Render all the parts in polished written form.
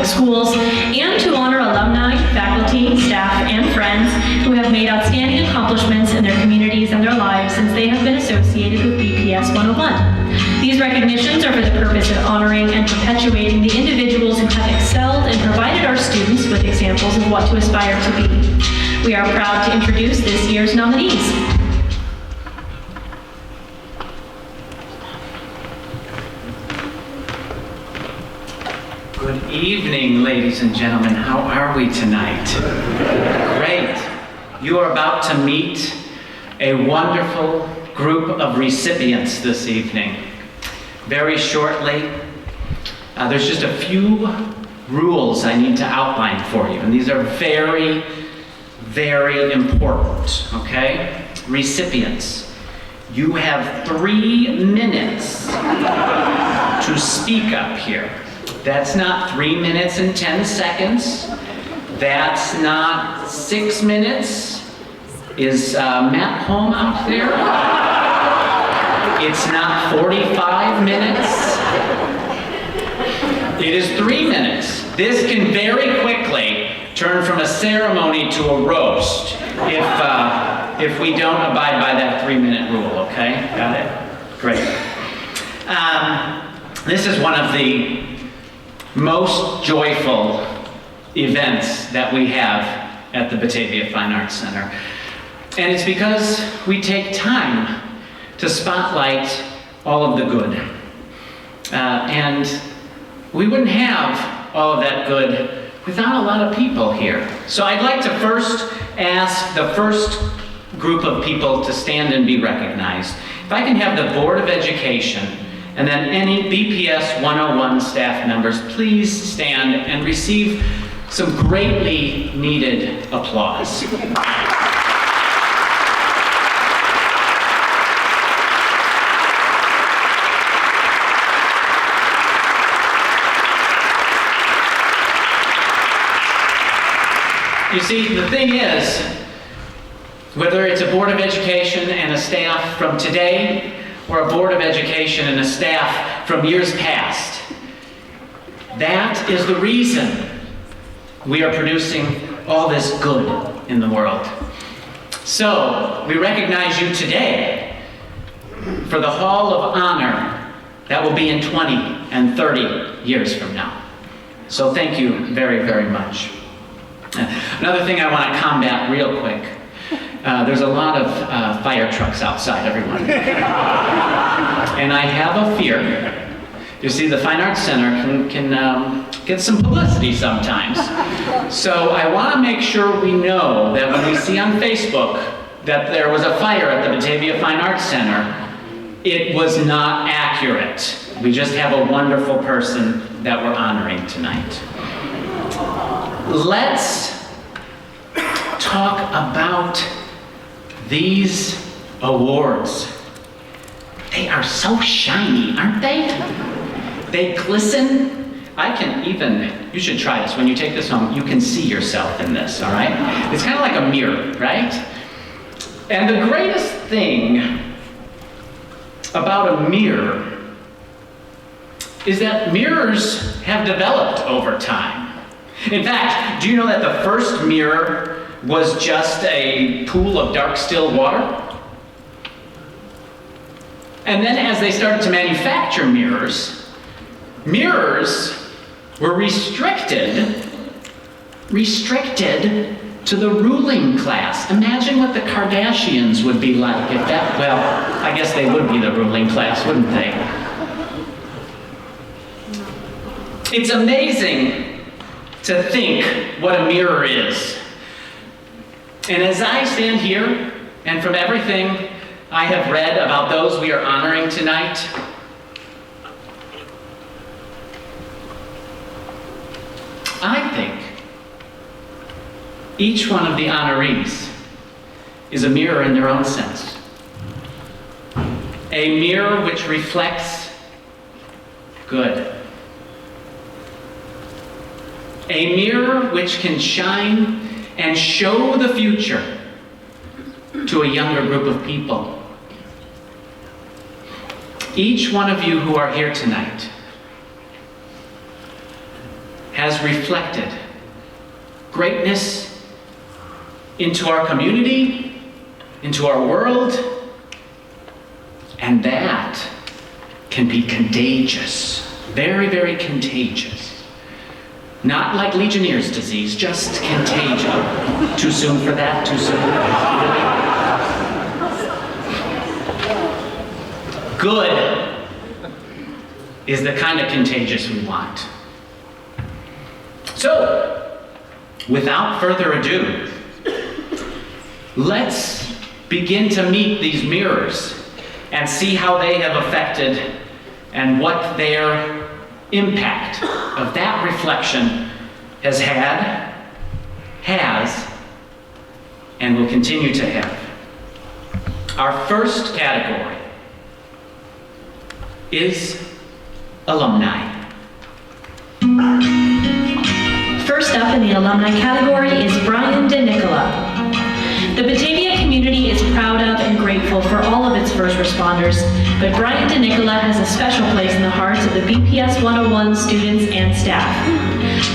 schools, and to honor alumni, faculty, staff, and friends who have made outstanding accomplishments in their communities and their lives since they have been associated with BPS 101. These recognitions are for the purpose of honoring and perpetuating the individuals who have excelled and provided our students with examples of what to aspire to be. We are proud to introduce this year's nominees. Good evening, ladies and gentlemen. How are we tonight? Great. You are about to meet a wonderful group of recipients this evening. Very shortly, there's just a few rules I need to outline for you, and these are very, very important, okay? Recipients, you have 3 minutes to speak up here. That's not 3 minutes and 10 seconds. That's not 6 minutes. Is Matt home out there? It's not 45 minutes. It is 3 minutes. This can very quickly turn from a ceremony to a roast if we don't abide by that 3-minute rule, okay? Got it? Great. This is one of the most joyful events that we have at the Batavia Fine Arts Center. And it's because we take time to spotlight all of the good. And we wouldn't have all of that good without a lot of people here. So I'd like to first ask the first group of people to stand and be recognized. If I can have the Board of Education and then any BPS 101 staff members, please stand and receive some greatly needed applause. You see, the thing is, whether it's a Board of Education and a staff from today, or a Board of Education and a staff from years past, that is the reason we are producing all this good in the world. So, we recognize you today for the Hall of Honor that will be in 20 and 30 years from now. So thank you very, very much. Another thing I want to combat real quick. There's a lot of fire trucks outside, everyone. And I have a fear. You see, the Fine Arts Center can get some publicity sometimes. So I want to make sure we know that when we see on Facebook that there was a fire at the Batavia Fine Arts Center, it was not accurate. We just have a wonderful person that we're honoring tonight. Let's talk about these awards. They are so shiny, aren't they? They glisten. You should try this. When you take this home, you can see yourself in this, all right? It's kind of like a mirror, right? And the greatest thing about a mirror is that mirrors have developed over time. In fact, do you know that the first mirror was just a pool of dark, still water? And then as they started to manufacture mirrors were restricted to the ruling class. Imagine what the Kardashians would be like if that, well, I guess they would be the ruling class, wouldn't they? It's amazing to think what a mirror is. And as I stand here, and from everything I have read about those we are honoring tonight, I think each one of the honorees is a mirror in their own sense. A mirror which reflects good. A mirror which can shine and show the future to a younger group of people. Each one of you who are here tonight has has reflected greatness into our community, into our world, and that can be contagious, very, very contagious. Not like Legionnaire's disease, just contagious. Too soon for that? Too soon? Really? Good is the kind of contagious we want. So, without further ado, let's begin to meet these mirrors and see how they have affected and what their impact of that reflection has had, has, and will continue to have. Our first category is alumni. First up in the alumni category is Brian DeNicola. The Batavia community is proud of and grateful for all of its first responders, but Brian DeNicola has a special place in the hearts of the BPS 101 students and staff.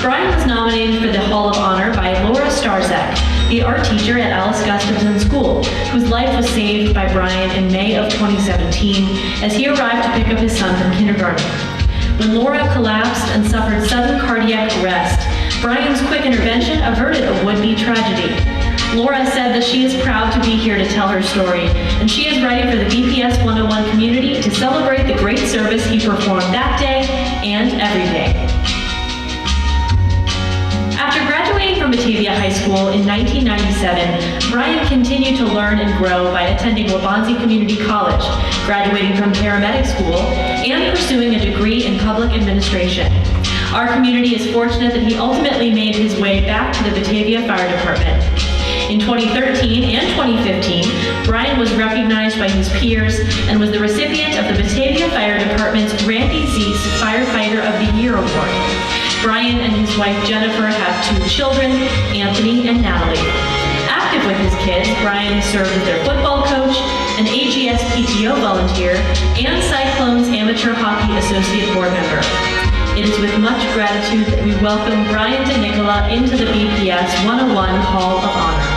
Brian was nominated for the Hall of Honor by Laura Starzak, the art teacher at Alice Gustafson School, whose life was saved by Brian in May of 2017 as he arrived to pick up his son from kindergarten. When Laura collapsed and suffered sudden cardiac arrest, Brian's quick intervention averted a would-be tragedy. Laura said that she is proud to be here to tell her story, and she is ready for the BPS 101 community to celebrate the great service he performed that day and every day. After graduating from Batavia High School in 1997, Brian continued to learn and grow by attending Waubonsie Community College, graduating from paramedic school, and pursuing a degree in public administration. Our community is fortunate that he ultimately made his way back to the Batavia Fire Department. In 2013 and 2015, Brian was recognized by his peers and was the recipient of the Batavia Fire Department's Randy Zeese Firefighter of the Year Award. Brian and his wife Jennifer have 2 children, Anthony and Natalie. Active with his kids, Brian has served as their football coach, an AGS PTO volunteer, and Cyclones Amateur Hockey Associate Board member. It is with much gratitude that we welcome Brian DeNicola into the BPS 101 Hall of Honor.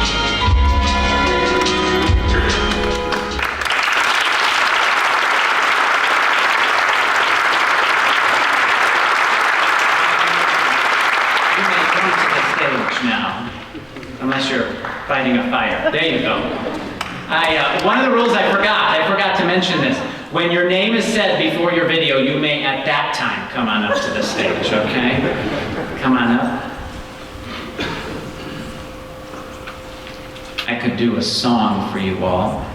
You may come to the stage now, unless you're fighting a fire. There you go. One of the rules I forgot to mention this. When your name is said before your video, you may at that time come on up to the stage, okay? Come on up. I could do a song for you all.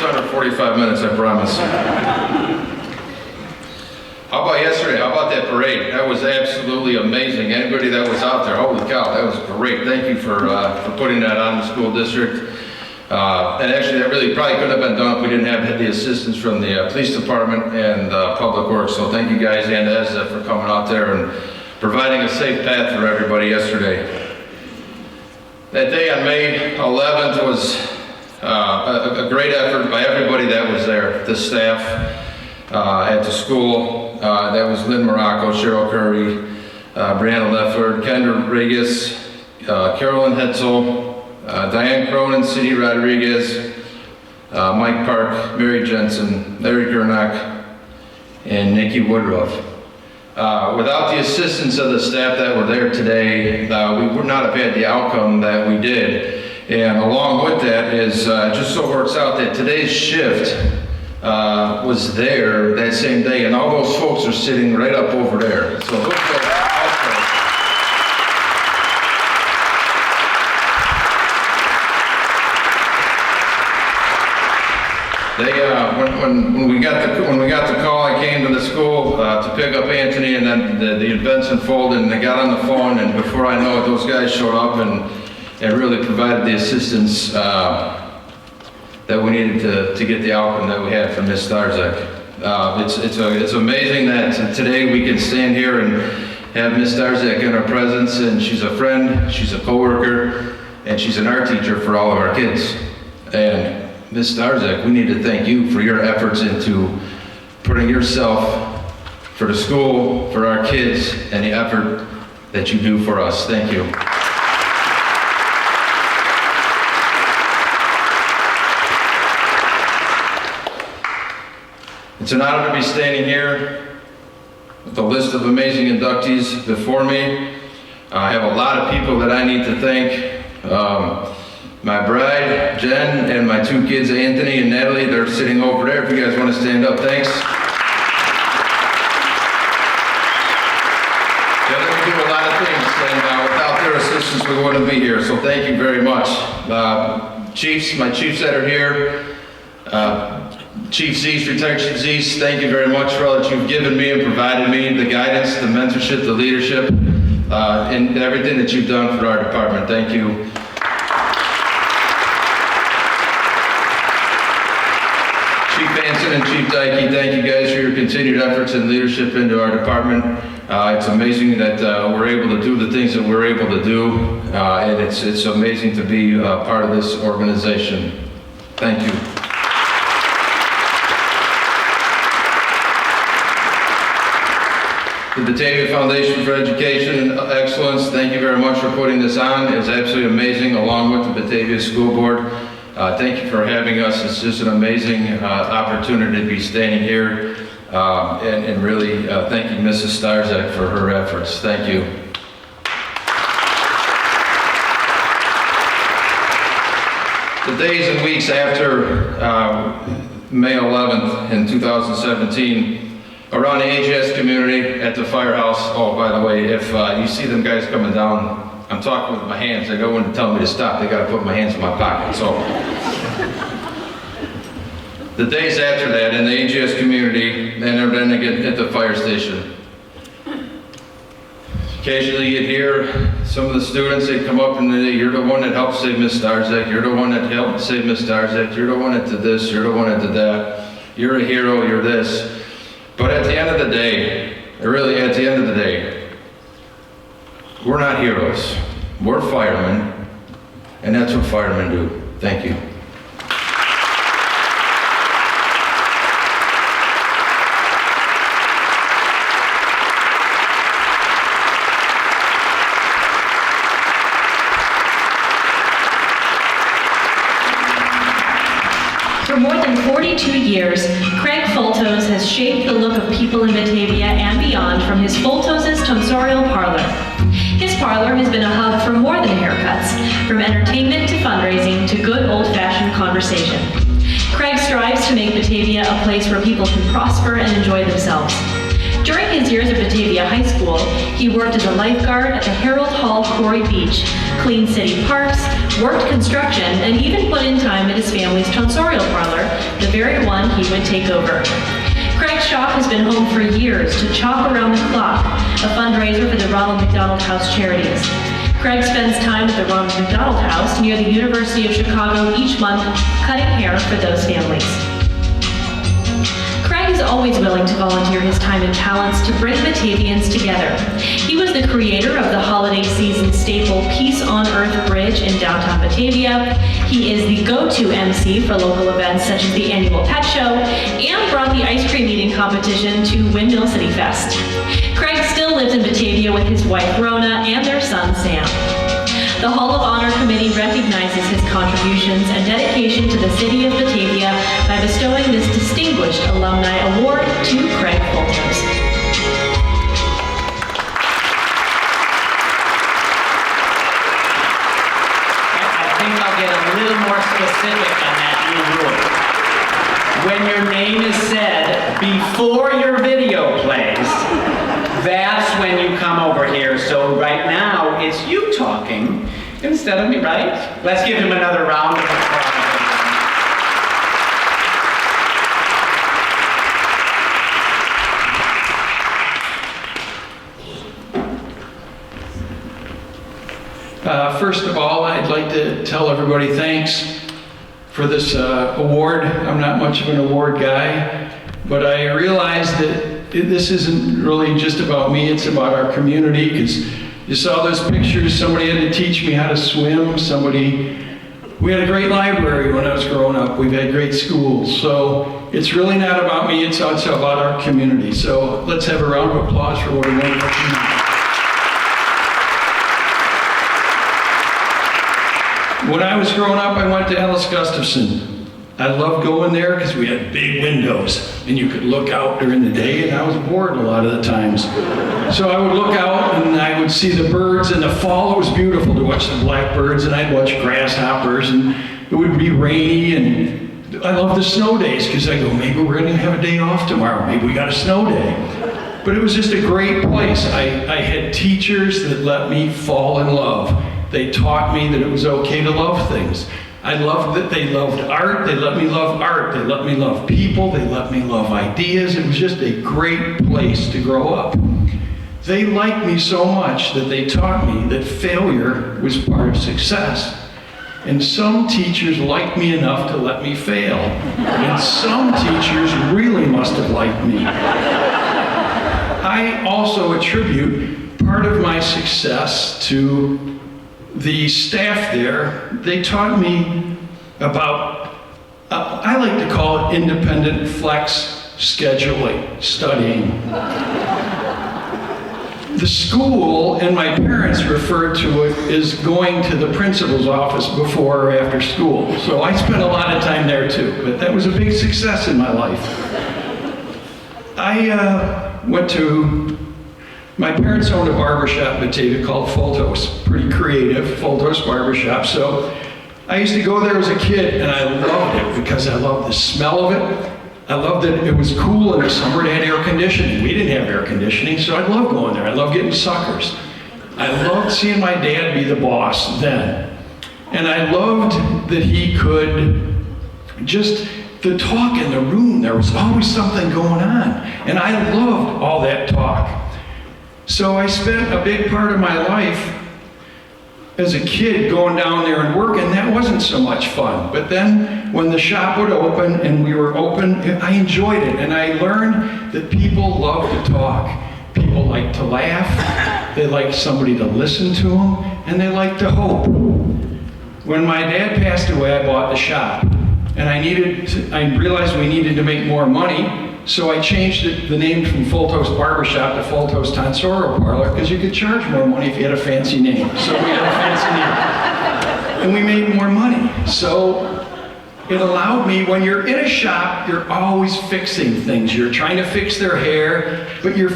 Under 45 minutes, I promise. How about yesterday? How about that parade? That was absolutely amazing. Anybody that was out there, holy cow, that was great. Thank you for putting that on the school district. And actually, that really probably couldn't have been done if we didn't have the assistance from the police department and Public Works. So thank you guys and ESSA for coming out there and providing a safe path for everybody yesterday. That day on May 11th was a great effort by everybody that was there, the staff at the school. That was Lynn Morocco, Cheryl Curry, Brianna Lefford, Kendra Regis, Carolyn Hetzel, Diane Cronin, Cindy Rodriguez, Mike Park, Mary Jensen, Larry Gurnock, and Nikki Woodruff. Without the assistance of the staff that were there today, we would not have had the outcome that we did. And along with that is, just so it works out that today's shift was there that same day, and all those folks are sitting right up over there. So those folks also. They, when we got the call, I came to the school to pick up Anthony, and then the events unfolded, and they got on the phone, and before I know it, those guys showed up and really provided the assistance that we needed to get the outcome that we had from Ms. Starzak. It's amazing that today we can stand here and have Ms. Starzak in our presence, and she's a friend, she's a coworker, and she's an art teacher for all of our kids. And Ms. Starzak, we need to thank you for your efforts into putting yourself for the school, for our kids, and the effort that you do for us. Thank you. It's an honor to be standing here with a list of amazing inductees before me. I have a lot of people that I need to thank. My bride, Jen, and my two kids, Anthony and Natalie, they're sitting over there. If you guys want to stand up, thanks. Yeah, they do a lot of things, and without their assistance, we wouldn't be here, so thank you very much. Chiefs, my chiefs that are here, Chief Zeese, retired Chief Zeese, thank you very much for all that you've given me and provided me, the guidance, the mentorship, the leadership, and everything that you've done for our department. Thank you. Chief Hanson and Chief Dykey, thank you guys for your continued efforts and leadership into our department. It's amazing that we're able to do the things that we're able to do, and it's amazing to be part of this organization. Thank you. The Batavia Foundation for Education and Excellence, thank you very much for putting this on. It's absolutely amazing, along with the Batavia School Board. Thank you for having us. It's just an amazing opportunity to be standing here and really thanking Mrs. Starzak for her efforts. Thank you. The days and weeks after May 11th in 2017, around the AGS community at the firehouse. Oh, by the way, if you see them guys coming down, I'm talking with my hands. They don't want to tell me to stop. They got to put my hands in my pocket. So the days after that in the AGS community, and then again at the fire station. Occasionally you'd hear some of the students, they'd come up and they, you're the one that helped save Miss Starzak, you're the one that helped save Miss Starzak, you're the one that did this, you're the one that did that, you're a hero, you're this. But at the end of the day, really at the end of the day, we're not heroes. We're firemen, and that's what firemen do. Thank you. For more than 42 years, Craig Fultos has shaped the look of people in Batavia and beyond from his Fultos' Tonsorial Parlor. His parlor has been a hub for more than haircuts, from entertainment to fundraising to good old-fashioned conversation. Craig strives to make Batavia a place where people can prosper and enjoy themselves. During his years at Batavia High School, he worked as a lifeguard at the Harold Hall Quarry Beach, cleaned city parks, worked construction, and even put in time at his family's tonsorial parlor, the very one he would take over. Craig's shop has been home for years to Chop Around the Clock, a fundraiser for the Ronald McDonald House Charities. Craig spends time at the Ronald McDonald House near the University of Chicago each month, cutting hair for those families. Craig is always willing to volunteer his time and talents to bring Batavians together. He was the creator of the holiday season staple Peace on Earth Bridge in downtown Batavia. He is the go-to MC for local events such as the annual pet show, and brought the ice cream eating competition to Windmill City Fest. Craig still lives in Batavia with his wife Rona and their son Sam. The Hall of Honor Committee recognizes his contributions and dedication to the city of Batavia by bestowing this Distinguished Alumni Award to Craig Fultos. I think I'll get a little more specific on that new rule. When your name is said before your video plays, that's when you come over here. So right now, it's you talking instead of me, right? Let's give him another round of applause. First of all, I'd like to tell everybody thanks for this award. I'm not much of an award guy, but I realized that this isn't really just about me, it's about our community, because you saw those pictures, somebody had to teach me how to swim, we had a great library when I was growing up, we've had great schools, so it's really not about me, it's also about our community. So let's have a round of applause for what a wonderful community. When I was growing up, I went to Ellis Gustafson. I loved going there because we had big windows and you could look out during the day, and I was bored a lot of the times. So I would look out and I would see the birds. In the fall, it was beautiful to watch the blackbirds, and I'd watch grasshoppers, and it would be rainy, and I love the snow days because I go, maybe we're going to have a day off tomorrow. Maybe we got a snow day. But it was just a great place. I had teachers that let me fall in love. They taught me that it was okay to love things. I loved that they loved art. They let me love art. They let me love people. They let me love ideas. It was just a great place to grow up. They liked me so much that they taught me that failure was part of success. And some teachers liked me enough to let me fail. And some teachers really must have liked me. I also attribute part of my success to the staff there. They taught me about, I like to call it independent flex scheduling, studying. The school and my parents referred to it as going to the principal's office before or after school. So I spent a lot of time there too, but that was a big success in my life. My parents owned a barbershop in Batavia called Fultos, pretty creative, Fultos Barbershop. So I used to go there as a kid, and I loved it because I loved the smell of it. I loved that it was cool in the summer. It had air conditioning. We didn't have air conditioning, so I loved going there. I loved getting suckers. I loved seeing my dad be the boss then. And I loved that he could just, the talk in the room, there was always something going on. And I loved all that talk. So I spent a big part of my life as a kid going down there and working. That wasn't so much fun. But then when the shop would open and we were open, I enjoyed it. And I learned that people love to talk. People like to laugh. They like somebody to listen to them. And they like to hope. When my dad passed away, I bought the shop. And I realized we needed to make more money. So I changed the name from Fultos Barbershop to Fultos Tonsoro Parlor, because you could charge more money if you had a fancy name. So we had a fancy name. And we made more money. So it allowed me, when you're in a shop, you're always fixing things. You're trying to fix their hair, but you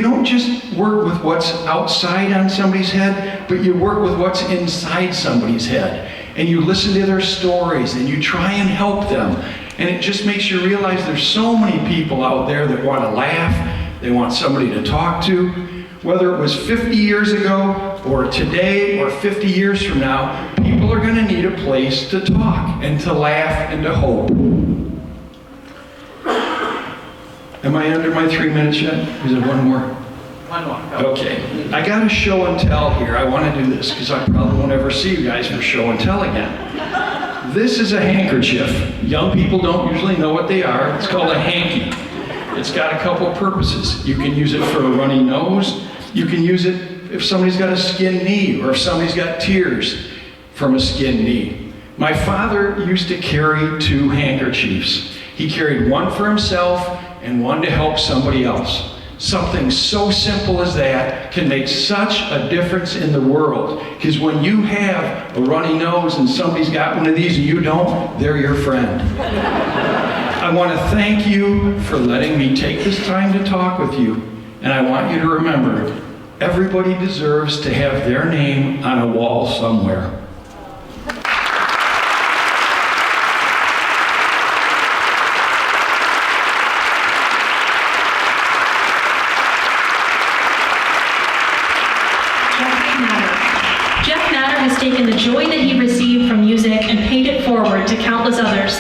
don't just work with what's outside on somebody's head, but you work with what's inside somebody's head. And you listen to their stories, and you try and help them. And it just makes you realize there's so many people out there that want to laugh, they want somebody to talk to. Whether it was 50 years ago, or today, or 50 years from now, people are going to need a place to talk, and to laugh, and to hope. Am I under my 3 minutes yet? Is there one more? One more. Okay. I got a show and tell here. I want to do this, because I probably won't ever see you guys for show and tell again. This is a handkerchief. Young people don't usually know what they are. It's called a hanky. It's got a couple purposes. You can use it for a runny nose. You can use it if somebody's got a skinned knee, or if somebody's got tears from a skinned knee. My father used to carry 2 handkerchiefs. He carried one for himself and one to help somebody else. Something so simple as that can make such a difference in the world. Because when you have a runny nose and somebody's got one of these and you don't, they're your friend. I want to thank you for letting me take this time to talk with you. And I want you to remember, everybody deserves to have their name on a wall somewhere. Jeff Matter has taken the joy that he received from music and paid it forward to countless others.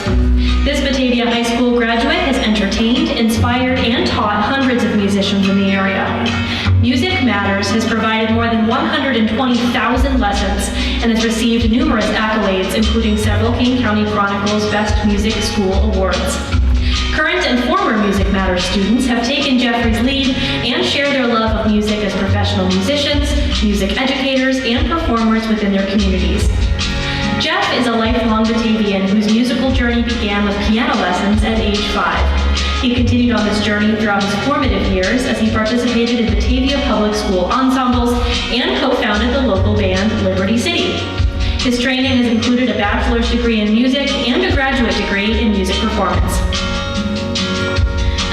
This Batavia High School graduate has entertained, inspired, and taught hundreds of musicians in the area. Music Matters has provided more than 120,000 lessons and has received numerous accolades, including several Kane County Chronicles Best Music School Awards. Current and former Music Matters students have taken Jeffrey's lead and share their love of music as professional musicians, music educators, and performers within their communities. Jeff is a lifelong Batavian whose musical journey began with piano lessons at age 5. He continued on this journey throughout his formative years as he participated in Batavia Public School ensembles and co-founded the local band Liberty City. His training has included a bachelor's degree in music and a graduate degree in music performance.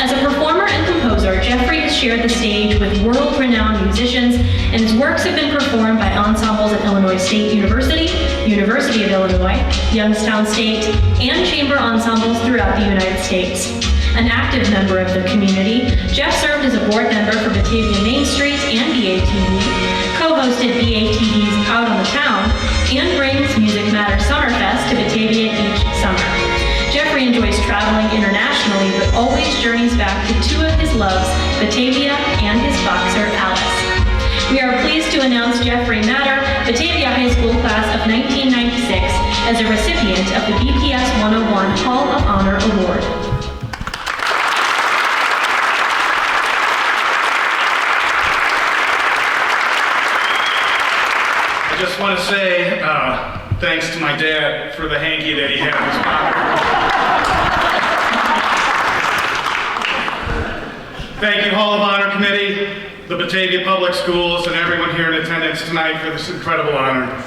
As a performer and composer, Jeffrey has shared the stage with world-renowned musicians, and his works have been performed by ensembles at Illinois State University, University of Illinois, Youngstown State, and chamber ensembles throughout the United States. An active member of the community, Jeff served as a board member for Batavia Main Street and BATV, co-hosted BATV's Out on the Town, and brings Music Matters Summerfest to Batavia each summer. Jeffrey enjoys traveling internationally, but always journeys back to two of his loves, Batavia and his boxer, Alice. We are pleased to announce Jeffrey Matter, Batavia High School class of 1996, as a recipient of the BPS 101 Hall of Honor Award. I just want to say thanks to my dad for the hanky that he had in his pocket. Thank you, Hall of Honor Committee, the Batavia Public Schools, and everyone here in attendance tonight for this incredible honor.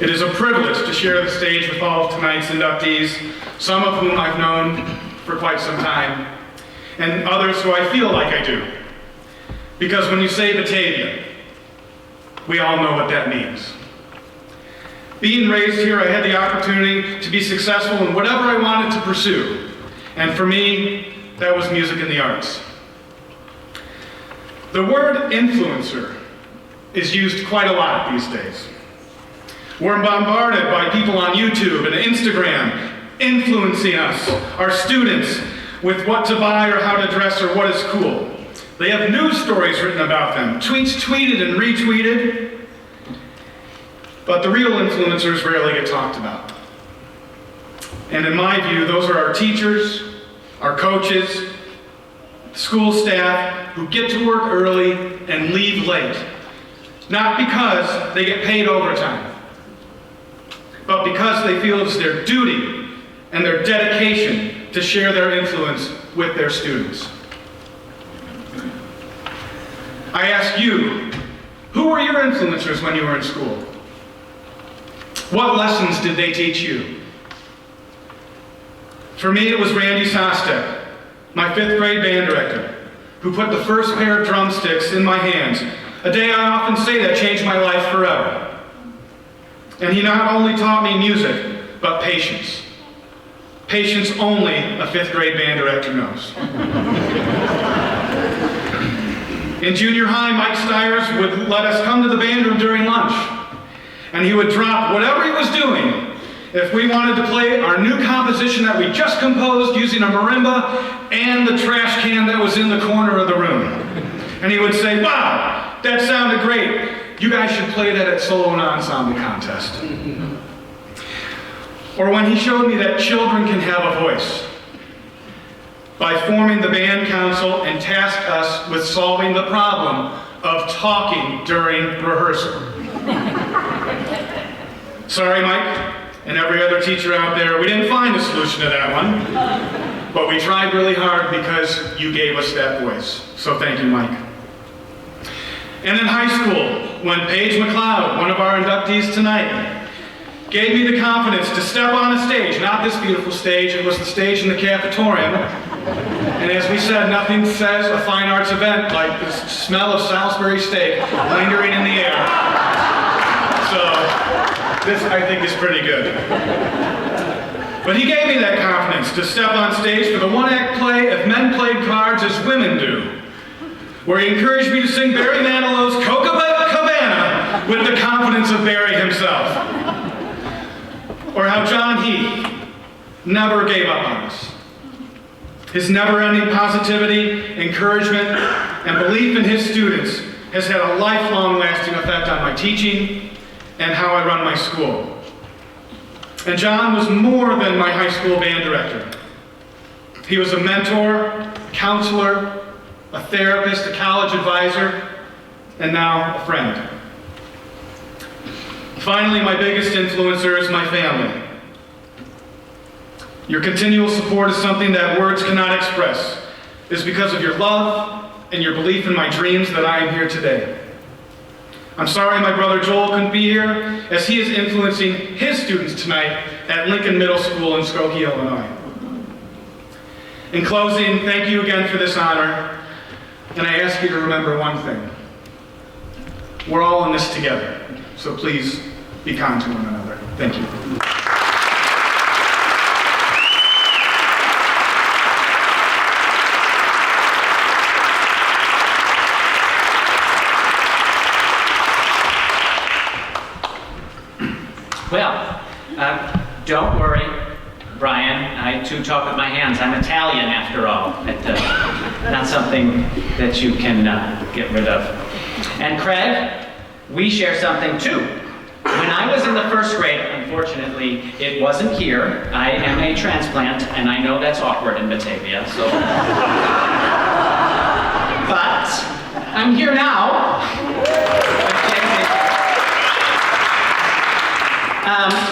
It is a privilege to share the stage with all of tonight's inductees, some of whom I've known for quite some time, and others who I feel like I do. Because when you say Batavia, we all know what that means. Being raised here, I had the opportunity to be successful in whatever I wanted to pursue. And for me, that was music and the arts. The word influencer is used quite a lot these days. We're bombarded by people on YouTube and Instagram influencing us, our students, with what to buy or how to dress or what is cool. They have news stories written about them, tweets tweeted and retweeted, but the real influencers rarely get talked about. And in my view, those are our teachers, our coaches, school staff who get to work early and leave late, not because they get paid overtime, but because they feel it's their duty and their dedication to share their influence with their students. I ask you, who were your influencers when you were in school? What lessons did they teach you? For me, it was Randy Sostek, my 5th grade band director, who put the first pair of drumsticks in my hands, a day I often say that changed my life forever. And he not only taught me music, but patience. Patience only a 5th grade band director knows. In junior high, Mike Stiers would let us come to the band room during lunch, and he would drop whatever he was doing if we wanted to play our new composition that we just composed using a marimba and the trash can that was in the corner of the room. And he would say, "Wow, that sounded great. You guys should play that at solo and ensemble contest." Or when he showed me that children can have a voice by forming the band council and tasked us with solving the problem of talking during rehearsal. Sorry, Mike, and every other teacher out there, we didn't find a solution to that one, but we tried really hard because you gave us that voice. So thank you, Mike. And in high school, when Paige McLeod, one of our inductees tonight, gave me the confidence to step on a stage, not this beautiful stage, it was the stage in the cafetorium. And as we said, nothing says a fine arts event like the smell of Salisbury steak lingering in the air. So this, I think, is pretty good. But he gave me that confidence to step on stage for the one-act play If Men Played Cards as Women Do, where he encouraged me to sing Barry Manilow's Copacabana with the confidence of Barry himself. Or how John Heath never gave up on us. His never-ending positivity, encouragement, and belief in his students has had a lifelong lasting effect on my teaching and how I run my school. And John was more than my high school band director. He was a mentor, a counselor, a therapist, a college advisor, and now a friend. Finally, my biggest influencer is my family. Your continual support is something that words cannot express. It is because of your love and your belief in my dreams that I am here today. I'm sorry my brother Joel couldn't be here, as he is influencing his students tonight at Lincoln Middle School in Skokie, Illinois. In closing, thank you again for this honor, and I ask you to remember one thing. We're all in this together, so please be kind to one another. Thank you. Well, don't worry, Brian. I too talk with my hands. I'm Italian after all. Not something that you can get rid of. And Craig, we share something too. When I was in the first grade, unfortunately, it wasn't here. I am a transplant, and I know that's awkward in Batavia, so. But I'm here now.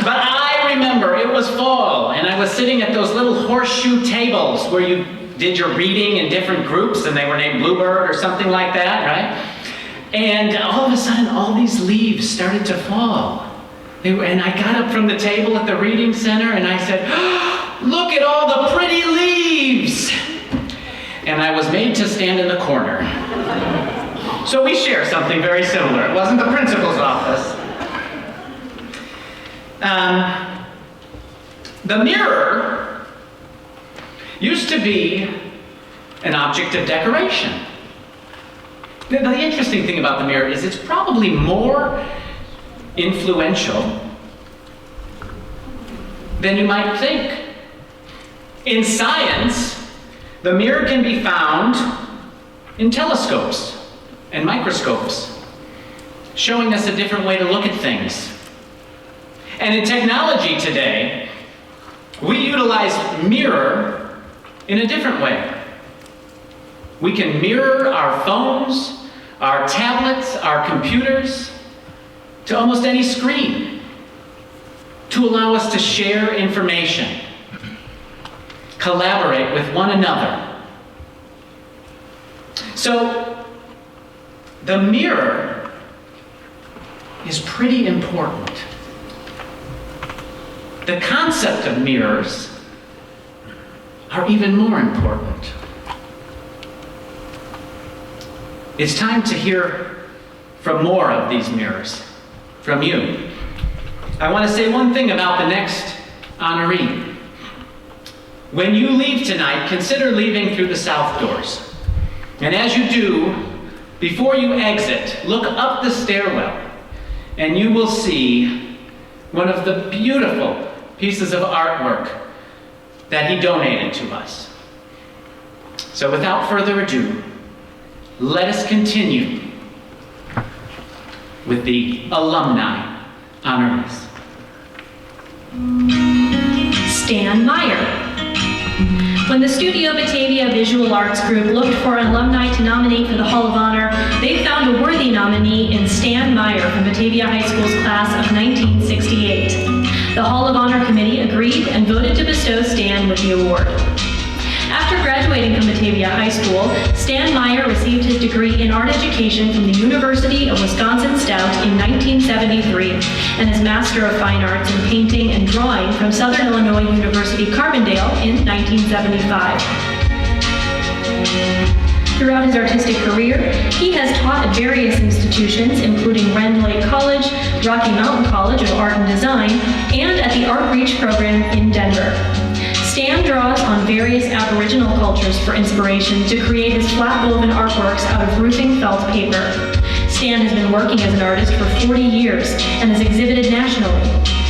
But I remember it was fall, and I was sitting at those little horseshoe tables where you did your reading in different groups, and they were named Bluebird or something like that, right? And all of a sudden, all these leaves started to fall. And I got up from the table at the reading center, and I said, oh, look at all the pretty leaves! And I was made to stand in the corner. So we share something very similar. It wasn't the principal's office. The mirror used to be an object of decoration. The interesting thing about the mirror is it's probably more influential than you might think. In science, the mirror can be found in telescopes and microscopes, showing us a different way to look at things. And in technology today, we utilize mirror in a different way. We can mirror our phones, our tablets, our computers, to almost any screen, to allow us to share information, collaborate with one another. So, the mirror is pretty important. The concept of mirrors are even more important. It's time to hear from more of these mirrors, from you. I want to say one thing about the next honoree. When you leave tonight, consider leaving through the south doors. And as you do, before you exit, look up the stairwell, and you will see one of the beautiful pieces of artwork that he donated to us. So without further ado, let us continue with the alumni honorees. Stan Meyer. When the Studio Batavia Visual Arts Group looked for an alumni to nominate for the Hall of Honor, they found a worthy nominee in Stan Meyer from Batavia High School's class of 1968. The Hall of Honor Committee agreed and voted to bestow Stan with the award. After graduating from Batavia High School, Stan Meyer received his degree in art education from the University of Wisconsin-Stout in 1973 and his Master of Fine Arts in Painting and Drawing from Southern Illinois University Carbondale in 1975. Throughout his artistic career, he has taught at various institutions, including Rend Lake College, Rocky Mountain College of Art and Design, and at the Art Reach program in Denver. Stan draws on various Aboriginal cultures for inspiration to create his flat-woven artworks out of roofing felt paper. Stan has been working as an artist for 40 years and has exhibited nationally.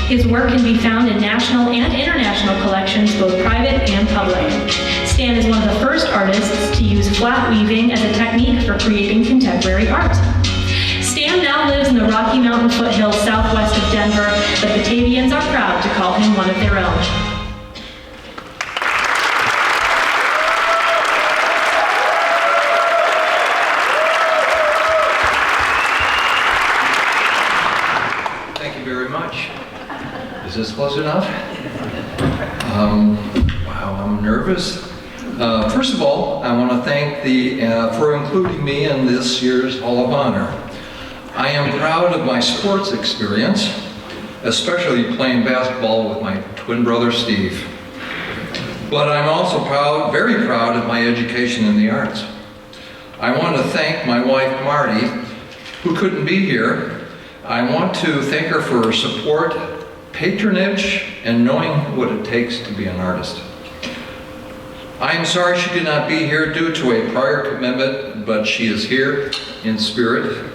His work can be found in national and international collections, both private and public. Stan is one of the first artists to use flat weaving as a technique for creating contemporary art. Stan now lives in the Rocky Mountain foothills southwest of Denver, the Batavians are proud to call him one of their own. Thank you very much. Is this close enough? Wow, I'm nervous. First of all, I want to thank for including me in this year's Hall of Honor. I am proud of my sports experience, especially playing basketball with my twin brother Steve. But I'm also very proud of my education in the arts. I want to thank my wife Marty, who couldn't be here. I want to thank her for her support, patronage, and knowing what it takes to be an artist. I am sorry she could not be here due to a prior commitment, but she is here in spirit.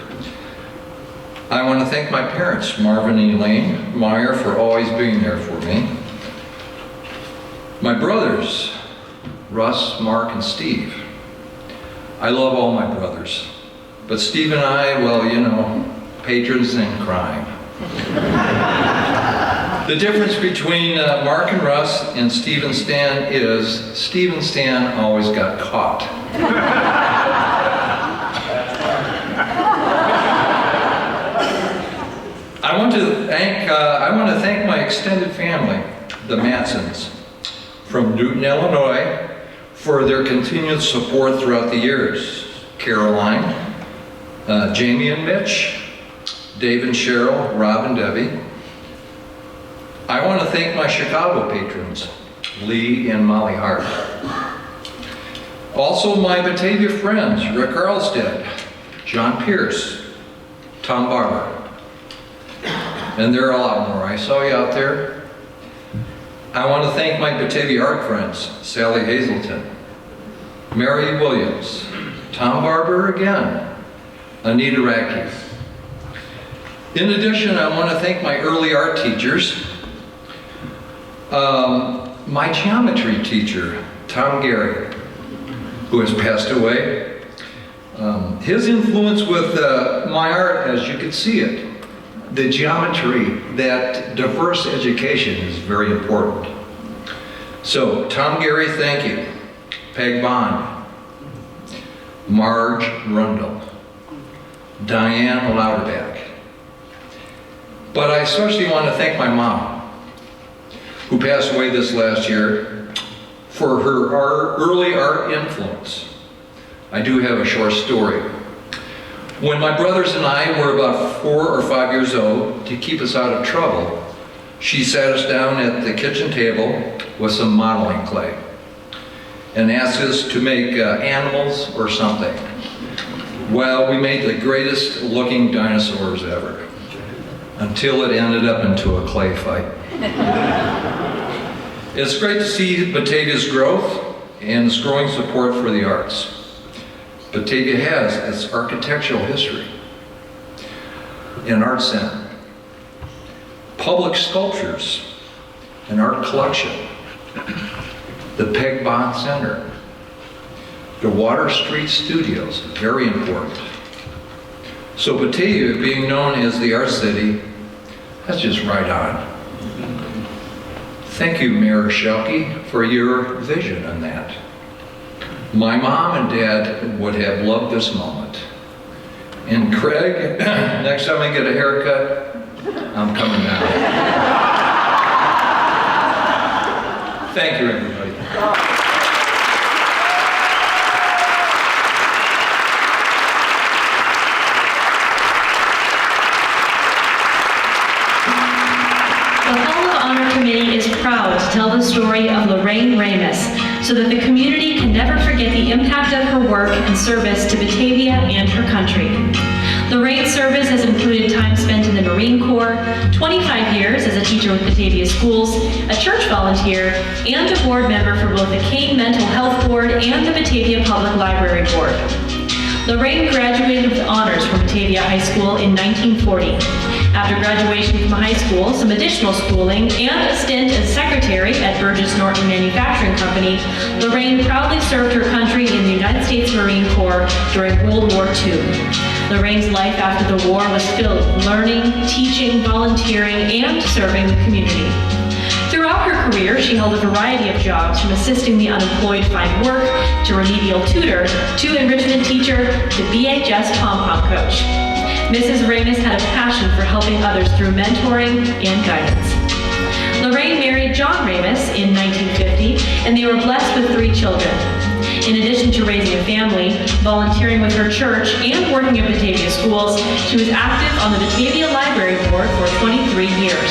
I want to thank my parents, Marvin and Elaine Meyer, for always being there for me. My brothers, Russ, Mark, and Steve. I love all my brothers, but Steve and I, well, you know, patrons in crime. The difference between Mark and Russ and Steve and Stan is Steve and Stan always got caught. I want to thank my extended family, the Matsons, from Newton, Illinois, for their continued support throughout the years. Caroline, Jamie and Mitch, Dave and Cheryl, Rob and Debbie. I want to thank my Chicago patrons, Lee and Molly Hart. Also my Batavia friends, Rick Arlstead, John Pierce, Tom Barber. And there are a lot more. I saw you out there. I want to thank my Batavia art friends, Sally Hazelton, Mary Williams, Tom Barber again, Anita Radke. In addition, I want to thank my early art teachers. My geometry teacher, Tom Gary, who has passed away. His influence with my art, as you can see it, the geometry, that diverse education is very important. So, Tom Gary, thank you. Peg Bond, Marge Rundle, Diane Lauterbach. But I especially want to thank my mom, who passed away this last year, for her early art influence. I do have a short story. When my brothers and I were about 4 or 5 years old, to keep us out of trouble, she sat us down at the kitchen table with some modeling clay and asked us to make animals or something. Well, we made the greatest looking dinosaurs ever, until it ended up into a clay fight. It's great to see Batavia's growth and its growing support for the arts. Batavia has its architectural history, an art center, public sculptures, an art collection, the Peg Bond Center, the Water Street Studios, very important. So Batavia, being known as the Art City, that's just right on. Thank you, Mayor Schalke, for your vision on that. My mom and dad would have loved this moment. And Craig, next time I get a haircut, I'm coming down. Thank you, everybody. The Hall of Honor Committee is proud to tell the story of Lorraine Ramus so that the community can never forget the impact of her work and service to Batavia and her country. Lorraine's service has included time spent in the Marine Corps, 25 years as a teacher with Batavia Schools, a church volunteer, and a board member for both the Kane Mental Health Board and the Batavia Public Library Board. Lorraine graduated with honors from Batavia High School in 1940. After graduation from high school, some additional schooling, and a stint as secretary at Burgess Norton Manufacturing Company, Lorraine proudly served her country in the United States Marine Corps during World War II. Lorraine's life after the war was filled with learning, teaching, volunteering, and serving the community. Throughout her career, she held a variety of jobs, from assisting the unemployed find work, to remedial tutor, to enrichment teacher, to BHS pom-pom coach. Mrs. Ramus had a passion for helping others through mentoring and guidance. Lorraine married John Ramus in 1950, and they were blessed with 3 children. In addition to raising a family, volunteering with her church, and working at Batavia schools, she was active on the Batavia Library Board for 23 years.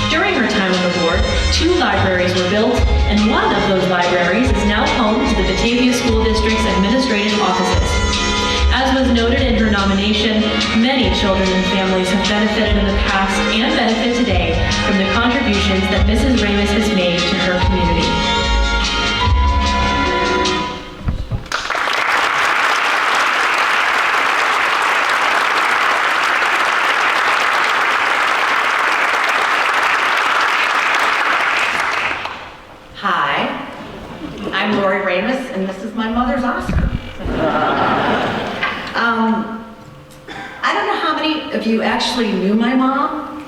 During her time on the board, 2 libraries were built, and one of those libraries is now home to the Batavia School District's administrative offices. As was noted in her nomination, many children and families have benefited in the past and benefit today from the contributions that Mrs. Ramus has made to her community. Hi, I'm Lori Ramus, and this is my mother's Oscar. I don't know how many of you actually knew my mom,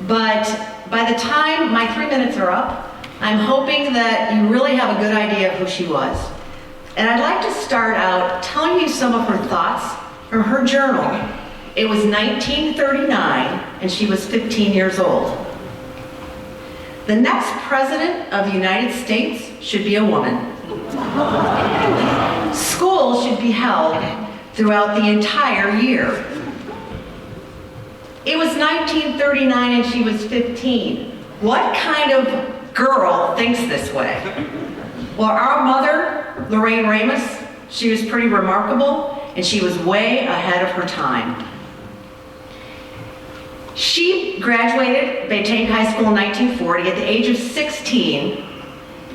but by the time my 3 minutes are up, I'm hoping that you really have a good idea of who she was. And I'd like to start out telling you some of her thoughts from her journal. It was 1939, and she was 15 years old. The next president of the United States should be a woman. School should be held throughout the entire year. It was 1939 and she was 15. What kind of girl thinks this way? Well, our mother, Lorraine Ramus, she was pretty remarkable, and she was way ahead of her time. She graduated Batavia High School in 1940 at the age of 16,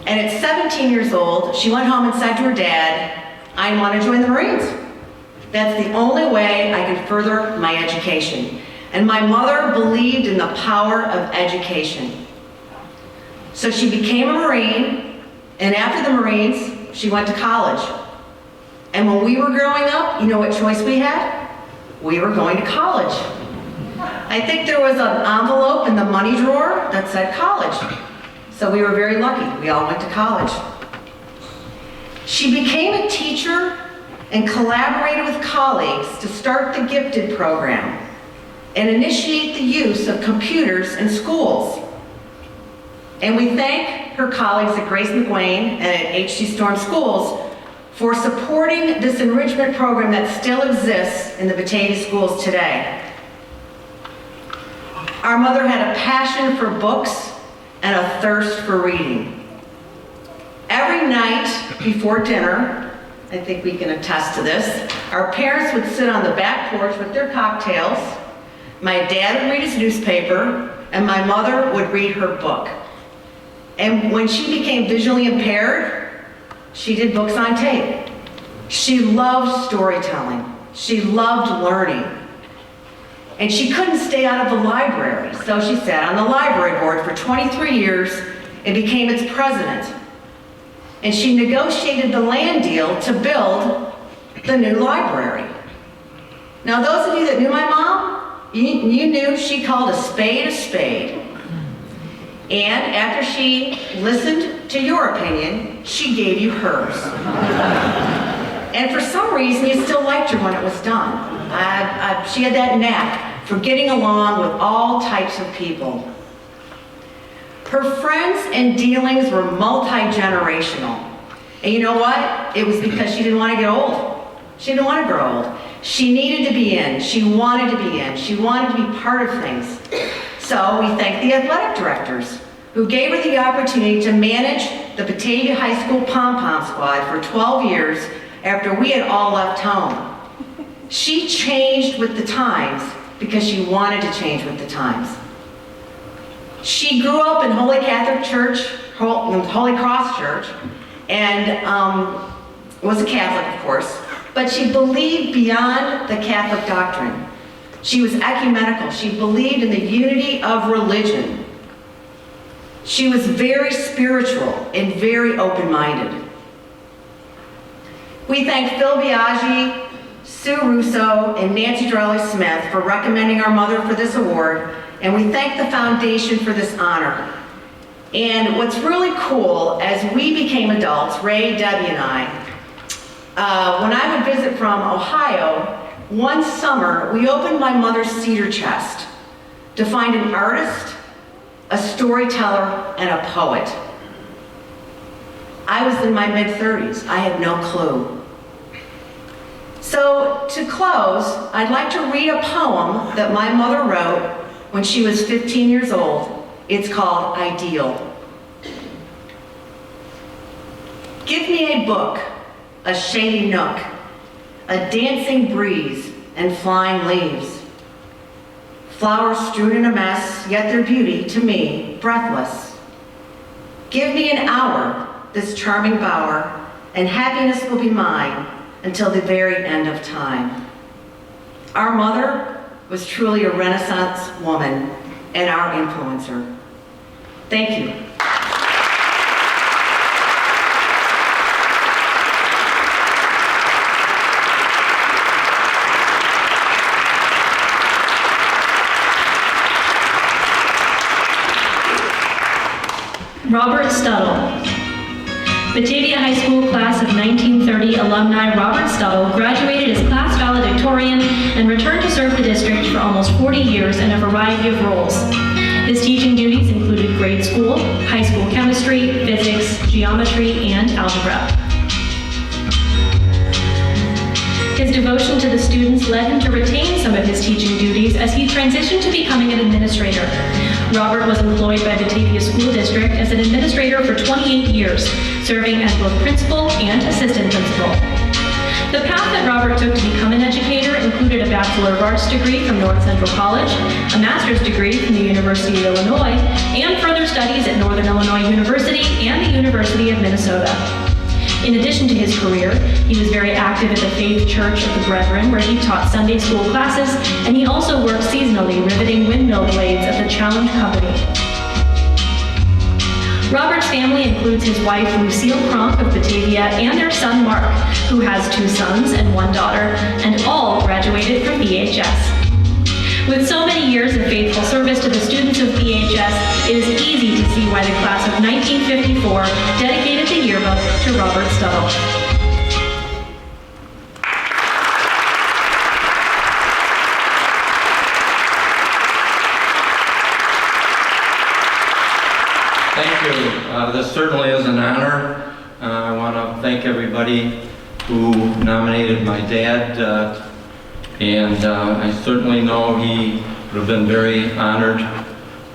and at 17 years old, she went home and said to her dad, "I want to join the Marines. That's the only way I can further my education." And my mother believed in the power of education. So she became a Marine, and after the Marines, she went to college. And when we were growing up, you know what choice we had? We were going to college. I think there was an envelope in the money drawer that said college. So we were very lucky. We all went to college. She became a teacher and collaborated with colleagues to start the Gifted program and initiate the use of computers in schools. And we thank her colleagues at Grace McWayne and at H.C. Storm Schools for supporting this enrichment program that still exists in the Batavia schools today. Our mother had a passion for books and a thirst for reading. Every night before dinner, I think we can attest to this, our parents would sit on the back porch with their cocktails, my dad would read his newspaper, and my mother would read her book. And when she became visually impaired, she did books on tape. She loved storytelling. She loved learning. And she couldn't stay out of the library, so she sat on the library board for 23 years and became its president. And she negotiated the land deal to build the new library. Now, those of you that knew my mom, you knew she called a spade a spade. And after she listened to your opinion, she gave you hers. And for some reason, you still liked her when it was done. She had that knack for getting along with all types of people. Her friends and dealings were multi-generational. And you know what? It was because she didn't want to get old. She didn't want to grow old. She needed to be in. She wanted to be in. She wanted to be part of things. So we thank the athletic directors who gave her the opportunity to manage the Batavia High School pom-pom squad for 12 years after we had all left home. She changed with the times because she wanted to change with the times. She grew up in Holy Catholic Church, Holy Cross Church, and was a Catholic, of course, but she believed beyond the Catholic doctrine. She was ecumenical. She believed in the unity of religion. She was very spiritual and very open-minded. We thank Phil Biaggi, Sue Russo, and Nancy Drelly-Smith for recommending our mother for this award, and we thank the foundation for this honor. And what's really cool, as we became adults, Ray, Debbie, and I, when I would visit from Ohio, one summer we opened my mother's cedar chest to find an artist, a storyteller, and a poet. I was in my mid-30s. I had no clue. So to close, I'd like to read a poem that my mother wrote when she was 15 years old. It's called Ideal. Give me a book, a shady nook, a dancing breeze and flying leaves. Flowers strewn in a mess, yet their beauty, to me, breathless. Give me an hour, this charming bower, and happiness will be mine until the very end of time. Our mother was truly a Renaissance woman and our influencer. Thank you. Robert Stuttle. Batavia High School class of 1930 alumni Robert Stuttle graduated as class valedictorian and returned to serve the district for almost 40 years in a variety of roles. His teaching duties included grade school, high school chemistry, physics, geometry, and algebra. His devotion to the students led him to retain some of his teaching duties as he transitioned to becoming an administrator. Robert was employed by Batavia School District as an administrator for 28 years, serving as both principal and assistant principal. The path that Robert took to become an educator included a Bachelor of Arts degree from North Central College, a master's degree from the University of Illinois, and further studies at Northern Illinois University and the University of Minnesota. In addition to his career, he was very active at the Faith Church of the Brethren, where he taught Sunday school classes, and he also worked seasonally riveting windmill blades at the Challenge Company. Robert's family includes his wife Lucille Kronk of Batavia and their son Mark, who has 2 sons and 1 daughter, and all graduated from BHS. With so many years of faithful service to the students of BHS, it is easy to see why the class of 1954 dedicated the yearbook to Robert Stuttle. Thank you. This certainly is an honor. I want to thank everybody who nominated my dad, and I certainly know he would have been very honored,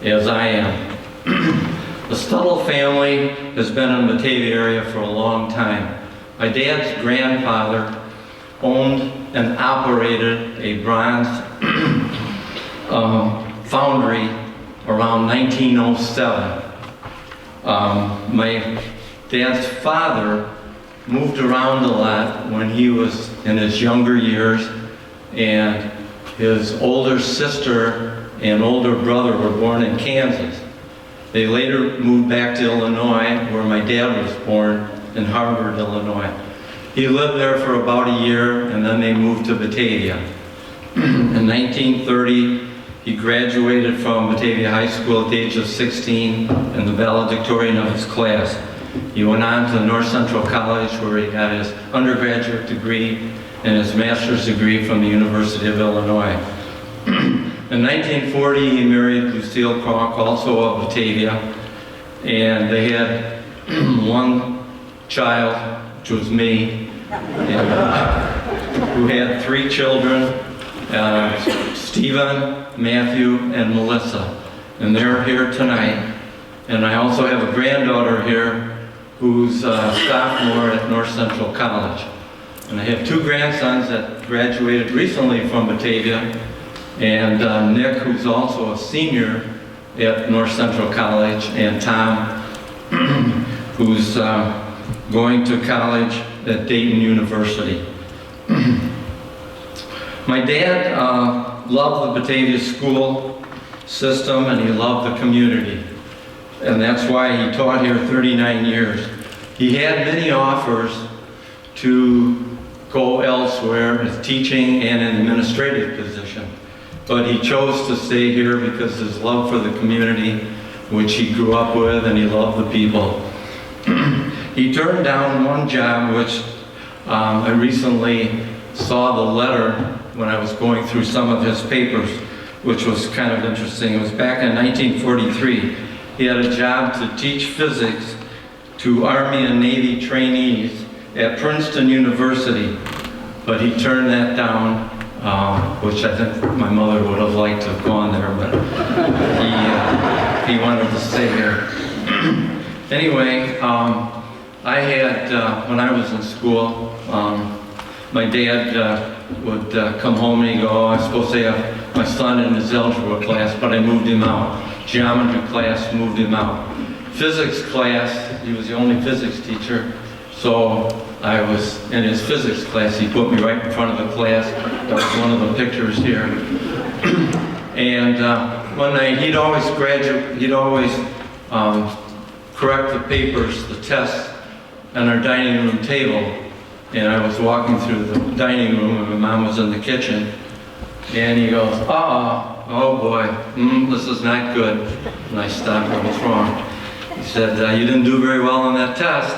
as I am. The Stuttle family has been in the Batavia area for a long time. My dad's grandfather owned and operated a bronze foundry around 1907. My dad's father moved around a lot when he was in his younger years, and his older sister and older brother were born in Kansas. They later moved back to Illinois, where my dad was born, in Harvard, Illinois. He lived there for about a year, and then they moved to Batavia. In 1930, he graduated from Batavia High School at the age of 16 and the valedictorian of his class. He went on to North Central College, where he got his undergraduate degree and his master's degree from the University of Illinois. In 1940, he married Lucille Kronk, also of Batavia, and they had 1 child, which was me, and, who had 3 children, Stephen, Matthew, and Melissa, and they're here tonight. And I also have a granddaughter here who's a sophomore at North Central College. And I have 2 grandsons that graduated recently from Batavia, and Nick, who's also a senior at North Central College, and Tom, who's going to college at Dayton University. My dad loved the Batavia school system, and he loved the community. And that's why he taught here 39 years. He had many offers to go elsewhere as teaching and an administrative position. But he chose to stay here because his love for the community, which he grew up with, and he loved the people. He turned down one job, which I recently saw the letter when I was going through some of his papers, which was kind of interesting. It was back in 1943. He had a job to teach physics to Army and Navy trainees at Princeton University, but he turned that down, which I think my mother would have liked to have gone there, but he wanted to stay here. Anyway, I had, when I was in school, my dad would come home and he'd go, oh, I was supposed to have my son in his algebra class, but I moved him out. Geometry class, moved him out. Physics class, he was the only physics teacher, so I was in his physics class. He put me right in front of the class. That was one of the pictures here. And one night, he'd always correct the papers, the tests, on our dining room table. And I was walking through the dining room, and my mom was in the kitchen. And he goes, oh boy, this is not good. And I stopped, what's wrong? He said, you didn't do very well on that test.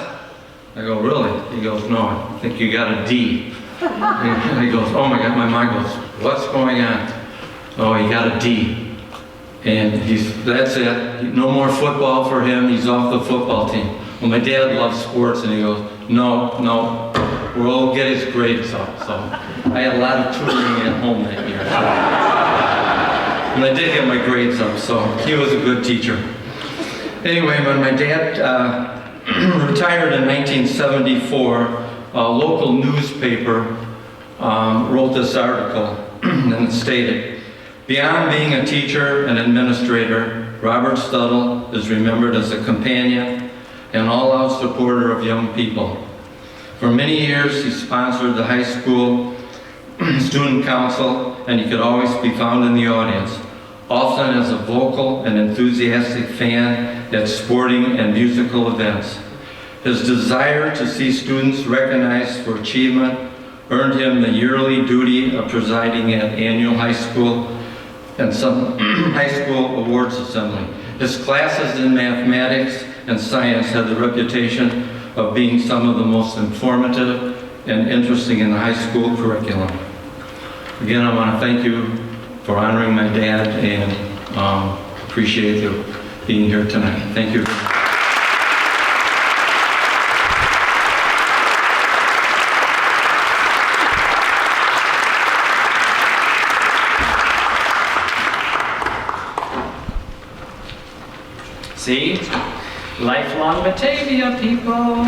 I go, really? He goes, no, I think you got a D. And he goes, oh my God, my mind goes, what's going on? Oh, he got a D. And that's it. No more football for him. He's off the football team. Well, my dad loves sports, and he goes, no, we'll get his grades up. So I had a lot of tutoring at home that year. And I did get my grades up, so he was a good teacher. Anyway, when my dad retired in 1974, a local newspaper wrote this article, and it stated, beyond being a teacher and administrator, Robert Stuttle is remembered as a companion and all-out supporter of young people. For many years, he sponsored the high school student council, and he could always be found in the audience, often as a vocal and enthusiastic fan at sporting and musical events. His desire to see students recognized for achievement earned him the yearly duty of presiding at annual high school and some high school awards assembly. His classes in mathematics and science had the reputation of being some of the most informative and interesting in the high school curriculum. Again, I want to thank you for honoring my dad, and appreciate you being here tonight. Thank you. See? Lifelong Batavia people.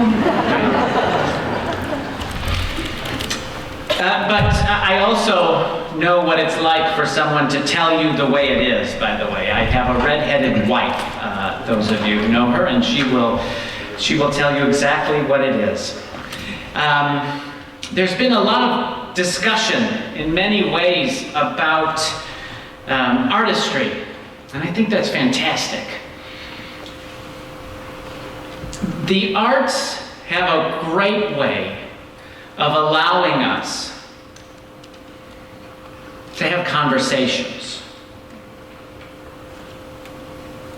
But I also know what it's like for someone to tell you the way it is, by the way. I have a red-headed wife, those of you who know her, and she will tell you exactly what it is. There's been a lot of discussion in many ways about artistry, and I think that's fantastic. The arts have a great way of allowing us to have conversations.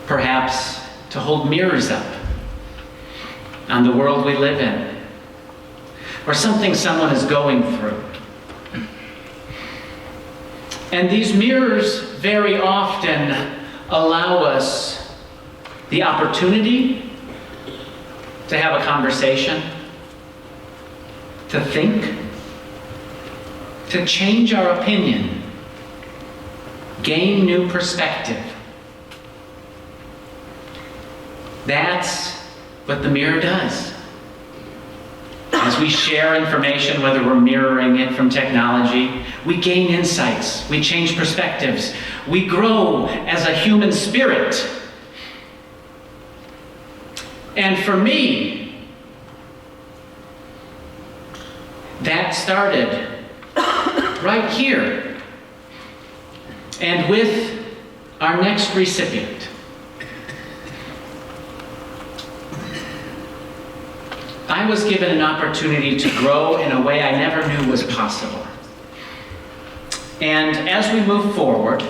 Perhaps to hold mirrors up on the world we live in, or something someone is going through. And these mirrors very often allow us the opportunity to have a conversation, to think, to change our opinion, gain new perspective. That's what the mirror does. As we share information, whether we're mirroring it from technology, we gain insights, we change perspectives, we grow as a human spirit. And for me, that started right here and with our next recipient. I I was given an opportunity to grow in a way I never knew was possible. And as we move forward,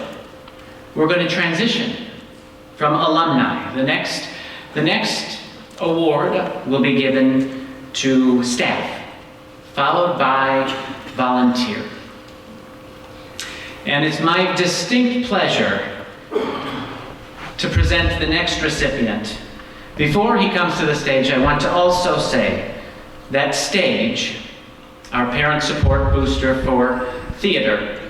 we're going to transition from alumni. The next award will be given to staff, followed by volunteer. And it's my distinct pleasure to present the next recipient. Before he comes to the stage, I want to also say that Stage, our parent support booster for theater,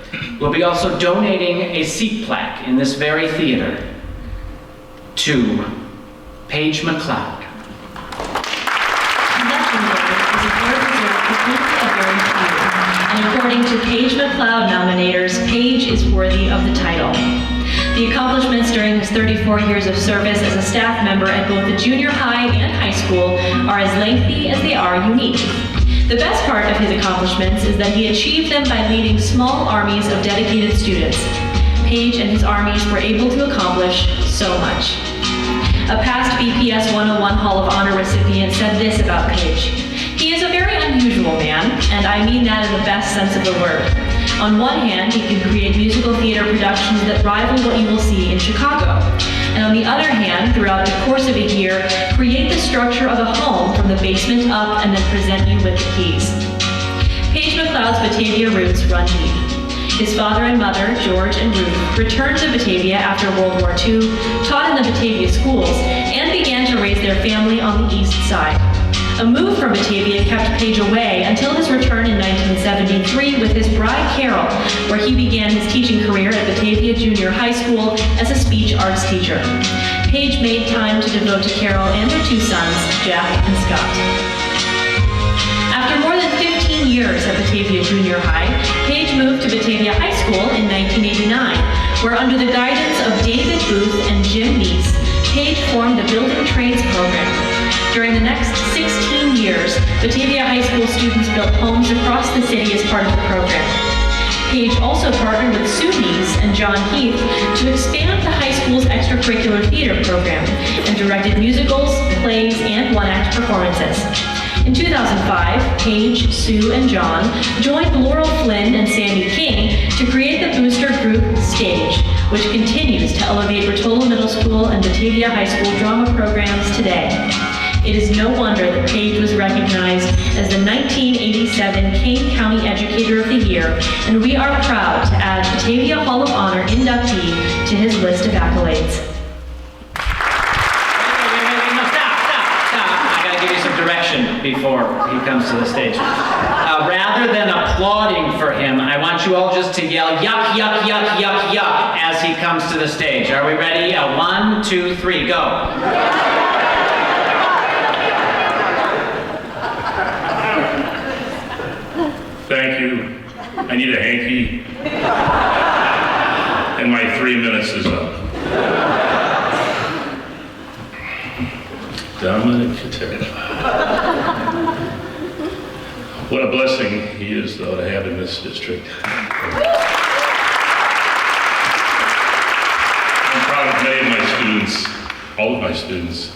will be also donating a seat plaque in this very theater to Paige McLeod. And according to Paige McLeod nominators, Paige is worthy of the title. The accomplishments during his 34 years of service as a staff member at both the junior high and high school are as lengthy as they are unique. The best part of his accomplishments is that he achieved them by leading small armies of dedicated students. Paige and his armies were able to accomplish so much. A past BPS 101 Hall of Honor recipient said this about Paige: "He is a very unusual man, and I mean that in the best sense of the word. On one hand, he can create musical theater productions that rival what you will see in Chicago. And on the other hand, throughout the course of a year, create the structure of a home from the basement up and then present you with the keys." Paige McLeod's Batavia roots run deep. His father and mother, George and Ruth, returned to Batavia after World War II, taught in the Batavia schools, and began to raise their family on the east side. A move from Batavia kept Paige away until his return in 1973 with his bride Carol, where he began his teaching career at Batavia Junior High School as a speech arts teacher. Paige made time to devote to Carol and their two sons, Jack and Scott. After more than 15 years at Batavia Junior High, Paige moved to Batavia High School in 1989, where under the guidance of David Booth and Jim Neese, Paige formed the Building Trades program. During the next 16 years, Batavia High School students built homes across the city as part of the program. Paige also partnered with Sue Neese and John Heath to expand the high school's extracurricular theater program and directed musicals, plays, and one-act performances. In 2005, Paige, Sue, and John joined Laurel Flynn and Sandy King to create the booster group Stage, which continues to elevate Rotolo Middle School and Batavia High School drama programs today. It is no wonder that Paige was recognized as the 1987 Kane County Educator of the Year, and we are proud to add Batavia Hall of Honor inductee to his list of accolades. Stop. I gotta give you some direction before he comes to the stage. Rather than applauding for him, I want you all just to yell yuck, yuck, yuck, yuck, yuck as he comes to the stage. Are we ready? 1, 2, 3, go. Thank you. I need a hanky. And my 3 minutes is up. Dominic Katera. What a blessing he is, though, to have in this district. I'm proud of many of my students, all of my students,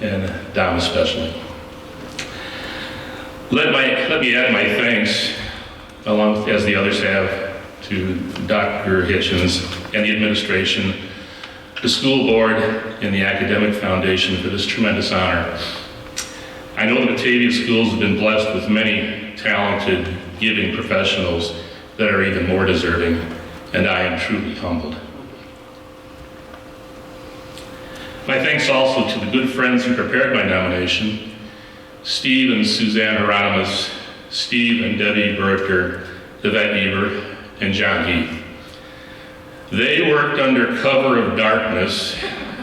and Dom especially. Let me add my thanks, along as the others have, to Dr. Hitchens and the administration, the school board, and the academic foundation for this tremendous honor. I know the Batavia schools have been blessed with many talented, giving professionals that are even more deserving, and I am truly humbled. My thanks also to the good friends who prepared my nomination, Steve and Suzanne Hieronymus, Steve and Debbie Bertker, Yvette Eber, and John Heath. They worked under cover of darkness,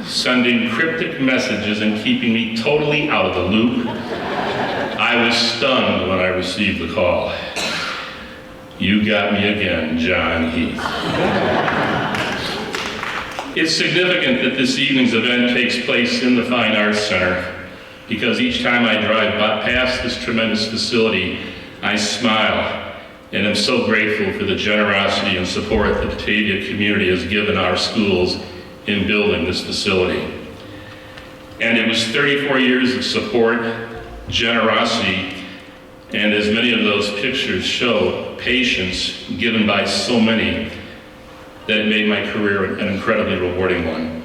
sending cryptic messages and keeping me totally out of the loop. I was stunned when I received the call. You got me again, John Heath. It's significant that this evening's event takes place in the Fine Arts Center, because each time I drive past this tremendous facility, I smile and am so grateful for the generosity and support the Batavia community has given our schools in building this facility. And it was 34 years of support generosity, and as many of those pictures show, patience given by so many that it made my career an incredibly rewarding one.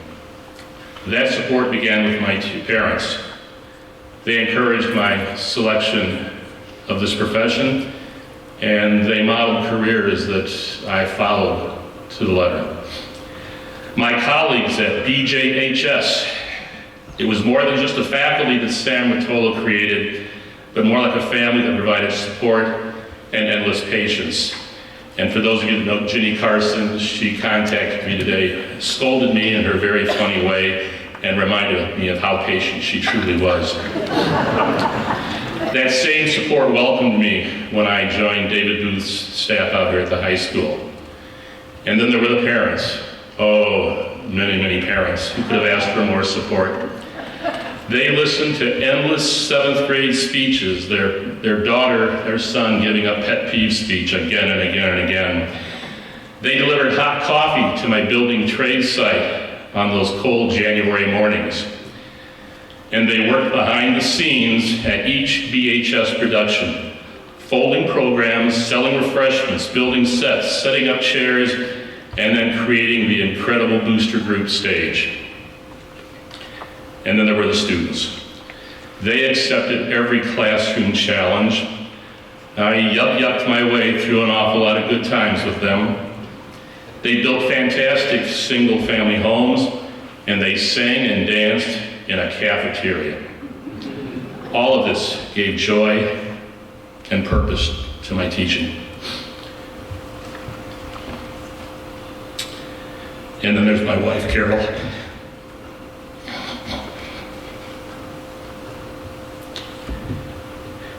That support began with my two parents. They encouraged my selection of this profession, and they modeled careers that I followed to the letter. My colleagues at BJHS, it was more than just a faculty that Sam Rotolo created, but more like a family that provided support and endless patience. And for those of you that know Ginny Carson, she contacted me today, scolded me in her very funny way, and reminded me of how patient she truly was. That same support welcomed me when I joined David Booth's staff out here at the high school. And then there were the parents. Oh, many, many parents who could have asked for more support. They listened to endless 7th grade speeches, their daughter, their son giving a pet peeve speech again and again and again. They delivered hot coffee to my building trade site on those cold January mornings. And they worked behind the scenes at each BHS production, folding programs, selling refreshments, building sets, setting up chairs, and then creating the incredible booster group stage. And then there were the students. They accepted every classroom challenge. I yucked my way through an awful lot of good times with them. They built fantastic single-family homes, and they sang and danced in a cafeteria. All of this gave joy and purpose to my teaching. And then there's my wife, Carol.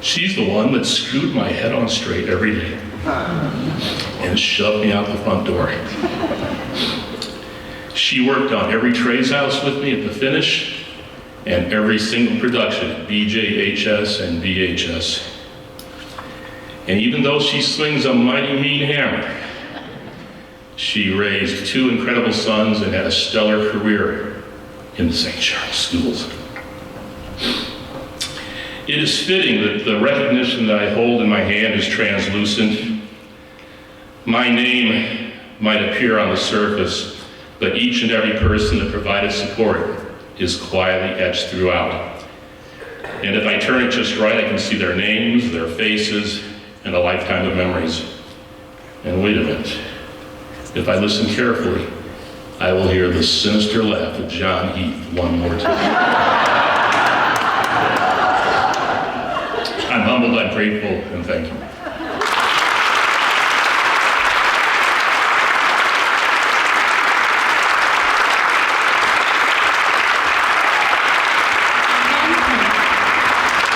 She's the one that screwed my head on straight every day and shoved me out the front door. She worked on every Trey's House with me at the finish and every single production at BJHS and VHS. And even though she slings a mighty mean hammer, she raised 2 incredible sons and had a stellar career in the St. Charles schools. It is fitting that the recognition that I hold in my hand is translucent. My name might appear on the surface, but each and every person that provided support is quietly etched throughout. And if I turn it just right, I can see their names, their faces, and a lifetime of memories. And wait a minute. If I listen carefully, I will hear the sinister laugh of John Heath one more time. I'm humbled, I'm grateful, and thank you.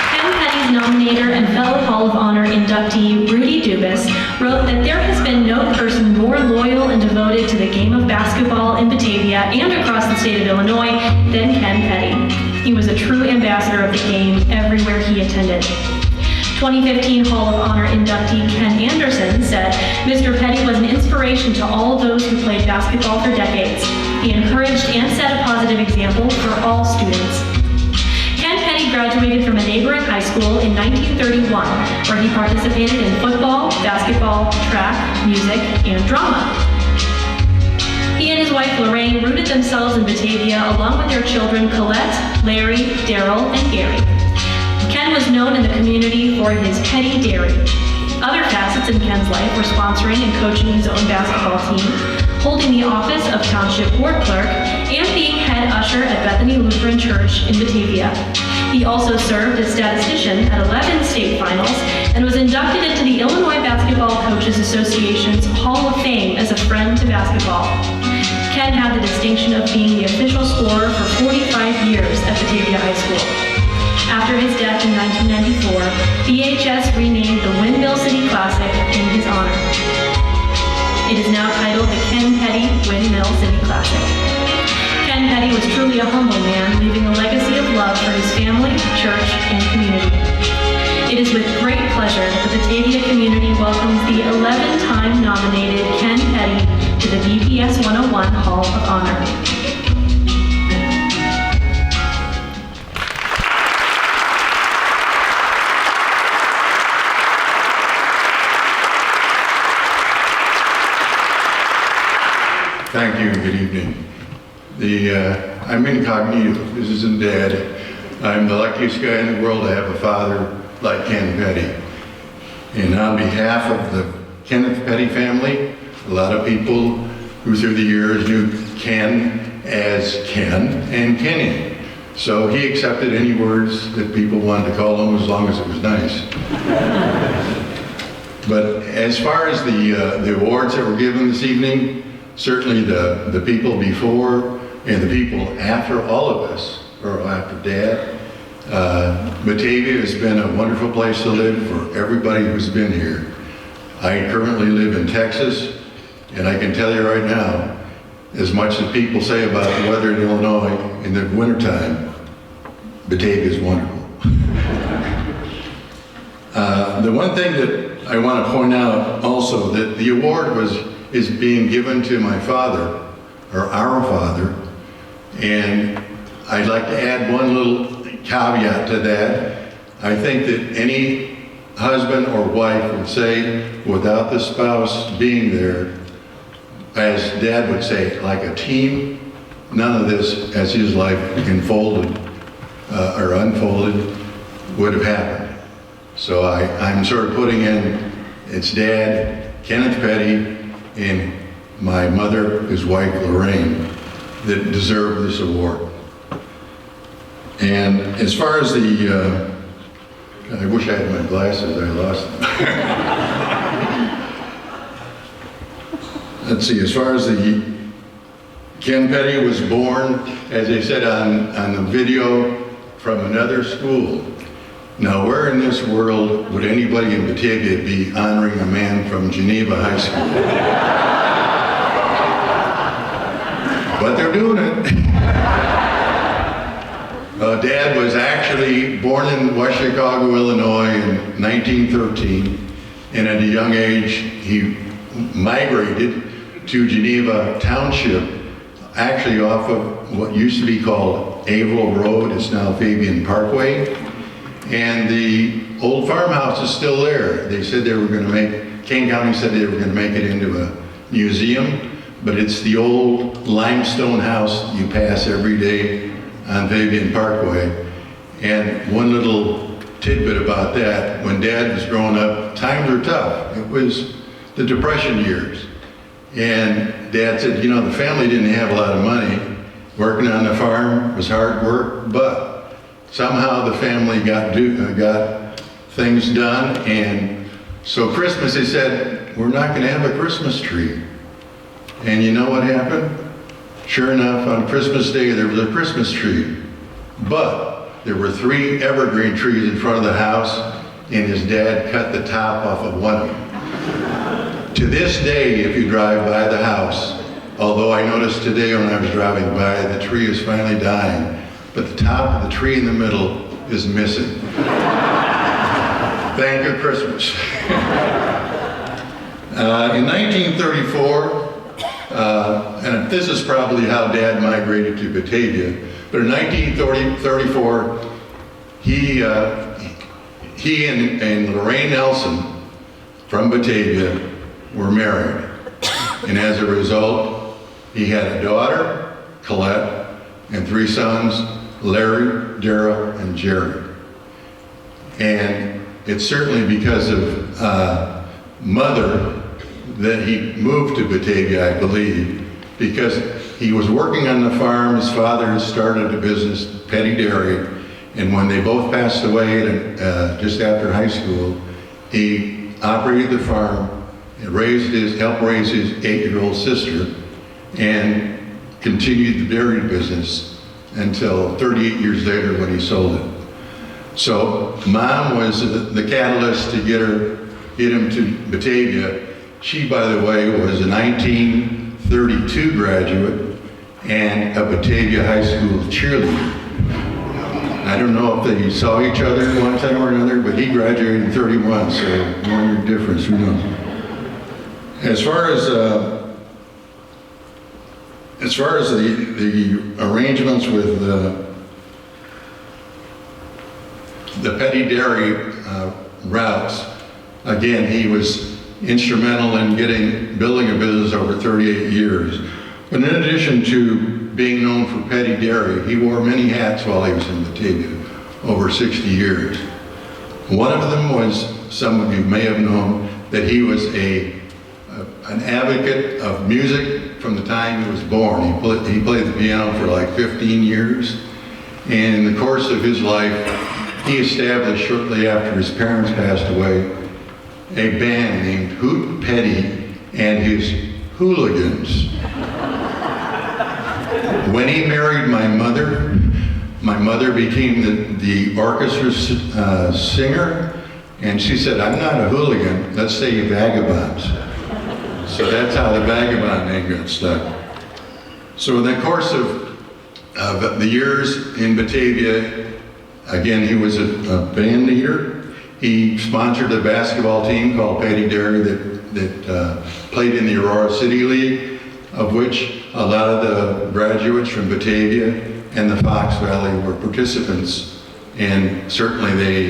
Ken Petty's nominator and fellow Hall of Honor inductee Rudy Dubus wrote that there has been no person more loyal and devoted to the game of basketball in Batavia and across the state of Illinois than Ken Petty. He was a true ambassador of the game everywhere he attended. 2015 Hall of Honor inductee Ken Anderson said, "Mr. Petty was an inspiration to all those who played basketball for decades. He encouraged and set a positive example for all students." Ken Petty graduated from a neighboring high school in 1931, where he participated in football, basketball, track, music, and drama. He and his wife Lorraine rooted themselves in Batavia along with their children Colette, Larry, Daryl, and Gary. Ken was known in the community for his petty dairy. Other facets in Ken's life were sponsoring and coaching his own basketball team, holding the office of Township Board Clerk, and being head usher at Bethany Lutheran Church in Batavia. He also served as statistician at 11 state finals and was inducted into the Illinois Basketball Coaches Association's Hall of Fame as a friend to basketball. Ken had the distinction of being the official scorer for 45 years at Batavia High School. After his death in 1994, BHS renamed the Windmill City Classic in his honor. It is now titled the Ken Petty Windmill City Classic. Ken Petty was truly a humble man, leaving a legacy of love for his family, church, and community. It is with great pleasure that the Batavia community welcomes the 11-time nominated Ken Petty to the BPS 101 Hall of Honor. Thank you and good evening. I'm incognito. This isn't Dad. I'm the luckiest guy in the world to have a father like Ken Petty. And on behalf of the Kenneth Petty family, a lot of people who through the years knew Ken as Ken and Kenny. So he accepted any words that people wanted to call him as long as it was nice. But as far as the awards that were given this evening, certainly the people before and the people after all of us, or after Dad, Batavia has been a wonderful place to live for everybody who's been here. I currently live in Texas, and I can tell you right now, as much as people say about the weather in Illinois in the wintertime, Batavia is wonderful. The one thing that I want to point out also, that the award is being given to my father, or our father, and I'd like to add one little caveat to that. I think that any husband or wife would say, without the spouse being there, as Dad would say, like a team, none of this, as his life unfolded, would have happened. So I'm sort of putting in, it's Dad, Kenneth Petty, and my mother, his wife, Lorraine, that deserve this award. And as far as I wish I had my glasses, I lost them. Let's see, as far as Ken Petty was born, as they said on the video, from another school. Now, where in this world would anybody in Batavia be honoring a man from Geneva High School? But they're doing it. Dad was actually born in West Chicago, Illinois in 1913, and at a young age he migrated to Geneva Township, actually off of what used to be called Averill Road. It's now Fabian Parkway. And the old farmhouse is still there. They said they were going to Kane County said they were going to make it into a museum, but it's the old limestone house you pass every day on Fabian Parkway. And one little tidbit about that, when Dad was growing up, times were tough. It was the Depression years. And Dad said, you know, the family didn't have a lot of money. Working on the farm was hard work, but somehow the family got things done. And so Christmas, they said, we're not going to have a Christmas tree. And you know what happened? Sure enough, on Christmas Day, there was a Christmas tree. But there were 3 evergreen trees in front of the house, and his dad cut the top off of one of them. To this day, if you drive by the house, although I noticed today when I was driving by, the tree is finally dying, but the top of the tree in the middle is missing. Thank you, Christmas. In 1934, and this is probably how Dad migrated to Batavia, but in 1934, he and Lorraine Nelson from Batavia were married. And as a result, he had a daughter, Colette, and 3 sons, Larry, Darrell, and Jerry. And it's certainly because of Mother that he moved to Batavia, I believe, because he was working on the farm. His father had started a business, Petty Dairy, and when they both passed away just after high school, he operated the farm, helped raise his 8-year-old sister, and continued the dairy business until 38 years later when he sold it. So Mom was the catalyst to get him to Batavia. She, by the way, was a 1932 graduate and a Batavia High School cheerleader. I don't know if they saw each other one time or another, but he graduated in 31, so 1 year difference, who knows. As far as the arrangements with the Petty Dairy routes, again, he was instrumental in building a business over 38 years. But in addition to being known for Petty Dairy, he wore many hats while he was in Batavia, over 60 years. One of them was, some of you may have known, that he was an advocate of music from the time he was born. He played the piano for like 15 years. And in the course of his life, he established, shortly after his parents passed away, a band named Hoot Petty and his Hooligans. When he married my mother became the orchestra singer, and she said, "I'm not a hooligan, let's say vagabonds." So that's how the vagabond name got stuck. So in the course of the years in Batavia, again, he was a band leader. He sponsored a basketball team called Petty Dairy that played in the Aurora City League, of which a lot of the graduates from Batavia and the Fox Valley were participants. And certainly they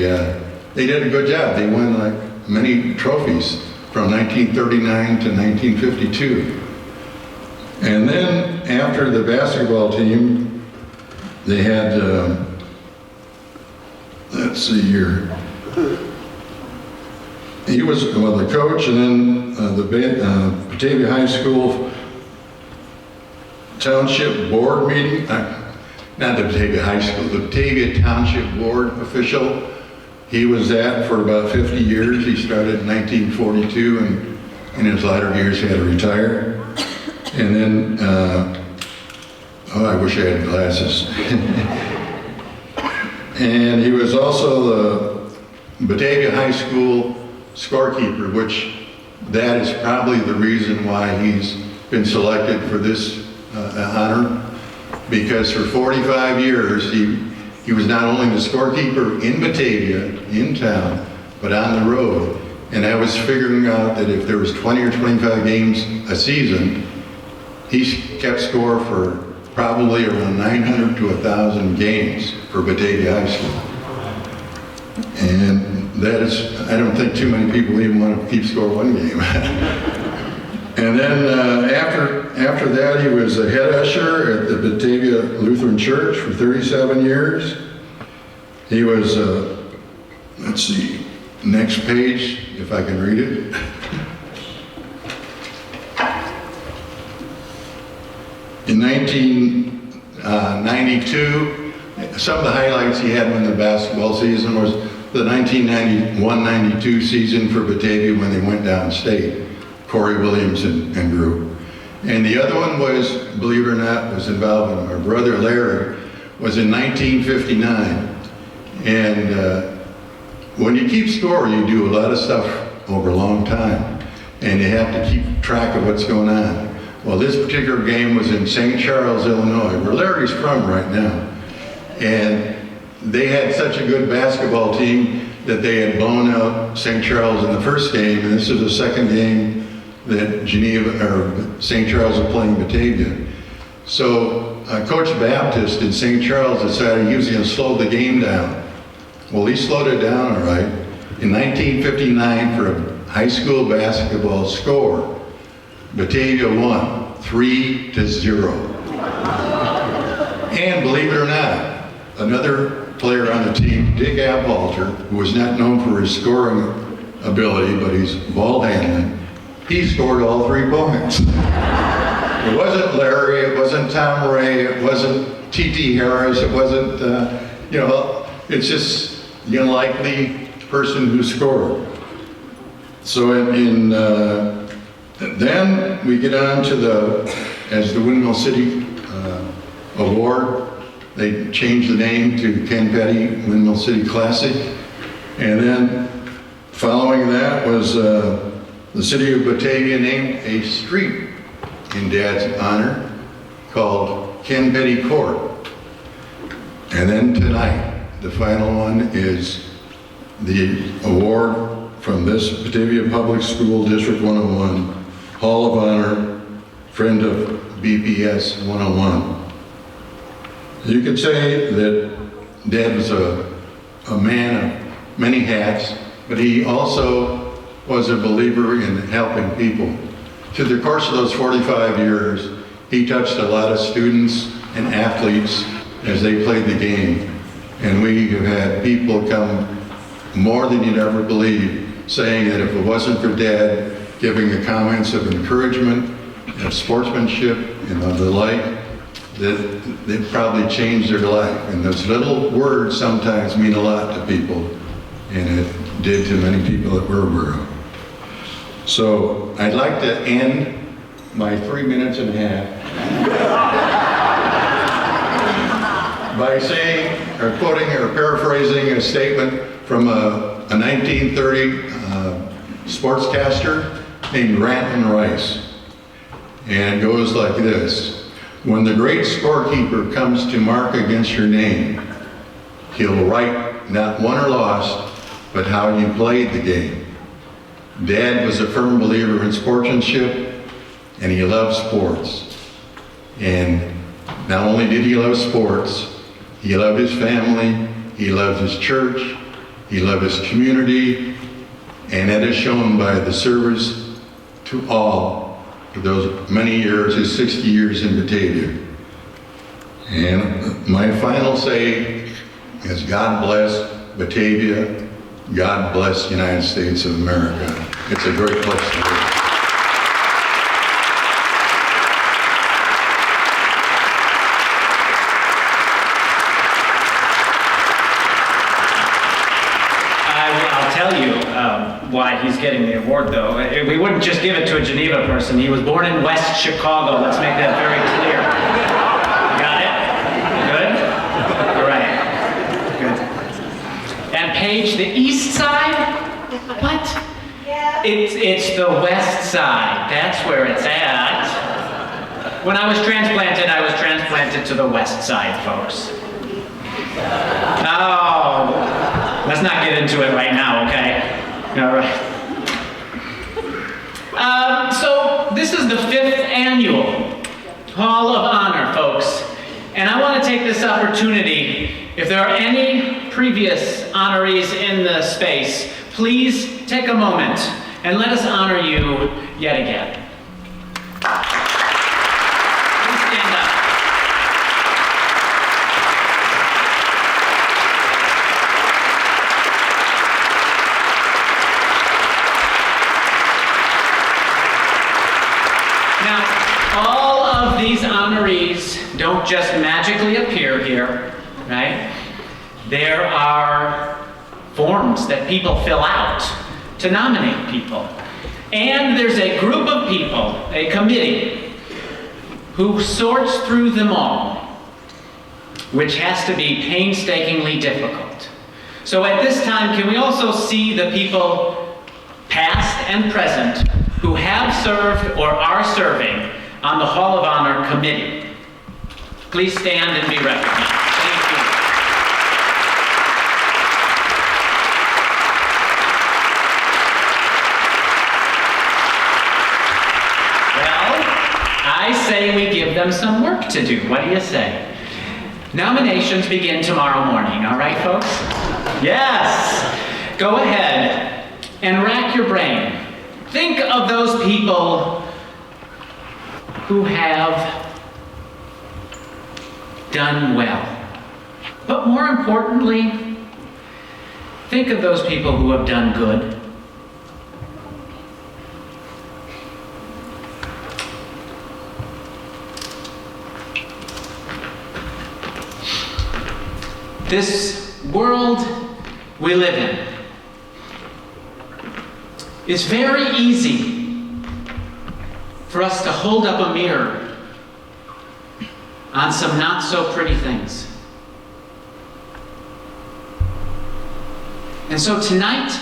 did a good job. They won like many trophies from 1939 to 1952. And then after the basketball team, they had, let's see here. He was the coach, and then the Batavia High School Township Board meeting, not the Batavia High School, the Batavia Township Board official. He was that for about 50 years. He started in 1942, and in his latter years he had to retire. And then, I wish I had glasses. And he was also the Batavia High School scorekeeper, which that is probably the reason why he's been selected for this honor, because for 45 years he was not only the scorekeeper in Batavia, in town, but on the road. And I was figuring out that if there was 20 or 25 games a season, he kept score for probably around 900 to 1,000 games for Batavia High School. And that is, I don't think too many people even want to keep score one game. And then after that, he was a head usher at the Batavia Lutheran Church for 37 years. He was, let's see, next page, if I can read it. In 1992, some of the highlights he had in the basketball season was the 1991-92 season for Batavia when they went downstate. Corey Williams and group. And the other one was, believe it or not, was involving our brother Larry, was in 1959. And when you keep score, you do a lot of stuff over a long time. And you have to keep track of what's going on. Well, this particular game was in St. Charles, Illinois, where Larry's from right now. And they had such a good basketball team that they had blown out St. Charles in the first game, and this is the second game that Geneva or St. Charles was playing Batavia. So Coach Baptist in St. Charles decided he was going to slow the game down. Well, he slowed it down all right. In 1959, for a high school basketball score, Batavia won 3-0. And believe it or not, another player on the team, Dick Abhalter, who was not known for his scoring ability, but his ball handling, he scored all 3 points. It wasn't Larry, it wasn't Tom Ray, it wasn't T.T. Harris, it wasn't, it's just the unlikely person who scored. So then we get on to as the Windmill City Award. They changed the name to Ken Petty Windmill City Classic. And then following that was the city of Batavia named a street in Dad's honor called Ken Petty Court. And then tonight, the final one is the award from this Batavia Public School District 101 Hall of Honor, Friend of BPS 101. You could say that Dad was a man of many hats, but he also was a believer in helping people. Through the course of those 45 years, he touched a lot of students and athletes as they played the game. And we have had people come more than you'd ever believe, saying that if it wasn't for Dad giving the comments of encouragement, of sportsmanship, and of the like, that they'd probably changed their life. And those little words sometimes mean a lot to people, and it did to many people at Barbara. So I'd like to end my 3 minutes and a half by saying, or quoting, or paraphrasing a statement from a 1930 sportscaster named Ranton Rice. And it goes like this: when the great scorekeeper comes to mark against your name, he'll write not won or lost, but how you played the game. Dad was a firm believer in sportsmanship, and he loved sports. And not only did he love sports, he loved his family, he loved his church, he loved his community, and that is shown by the service to all for those many years, his 60 years in Batavia. And my final say is, God bless Batavia, God bless the United States of America. It's a great place to live. I'll tell you why he's getting the award, though. We wouldn't just give it to a Geneva person. He was born in West Chicago. Let's make that very clear. Got it? Good? All right. Good. And Paige, the east side? What? Yeah. It's the west side. That's where it's at. When I was transplanted to the west side, folks. Oh, let's not get into it right now, okay? All right. So this is the 5th annual Hall of Honor, folks. And I want to take this opportunity, if there are any previous honorees in the space, please take a moment and let us honor you yet again. Please stand up. Now, all of these honorees don't just magically appear here, right? There are forms that people fill out to nominate people. And there's a group of people, a committee, who sorts through them all, which has to be painstakingly difficult. So at this time, can we also see the people, past and present, who have served or are serving on the Hall of Honor committee? Please stand and be recognized. Thank you. Well, I say we give them some work to do. What do you say? Nominations begin tomorrow morning, all right, folks? Yes! Go ahead and rack your brain. Think of those people who have done well. But more importantly, think of those people who have done good. This world we live in, it's very easy for us to hold up a mirror on some not so pretty things. And so tonight,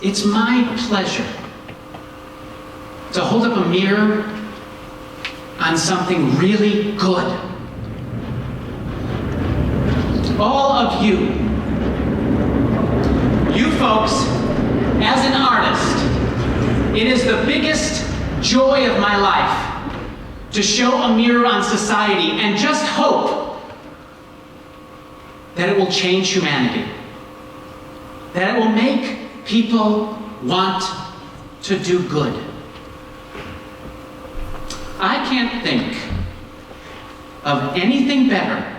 it's my pleasure to hold up a mirror on something really good. All of you folks, as an artist, it is the biggest joy of my life to show a mirror on society and just hope that it will change humanity, that it will make people want to do good. I can't think of anything better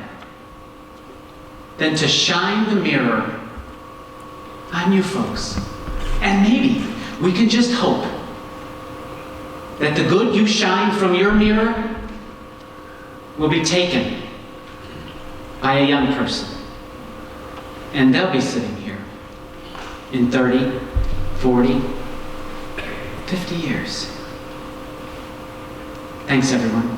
than to shine the mirror on you folks. And maybe we can just hope that the good you shine from your mirror will be taken by a young person. And they'll be sitting here in 30, 40, 50 years. Thanks, everyone.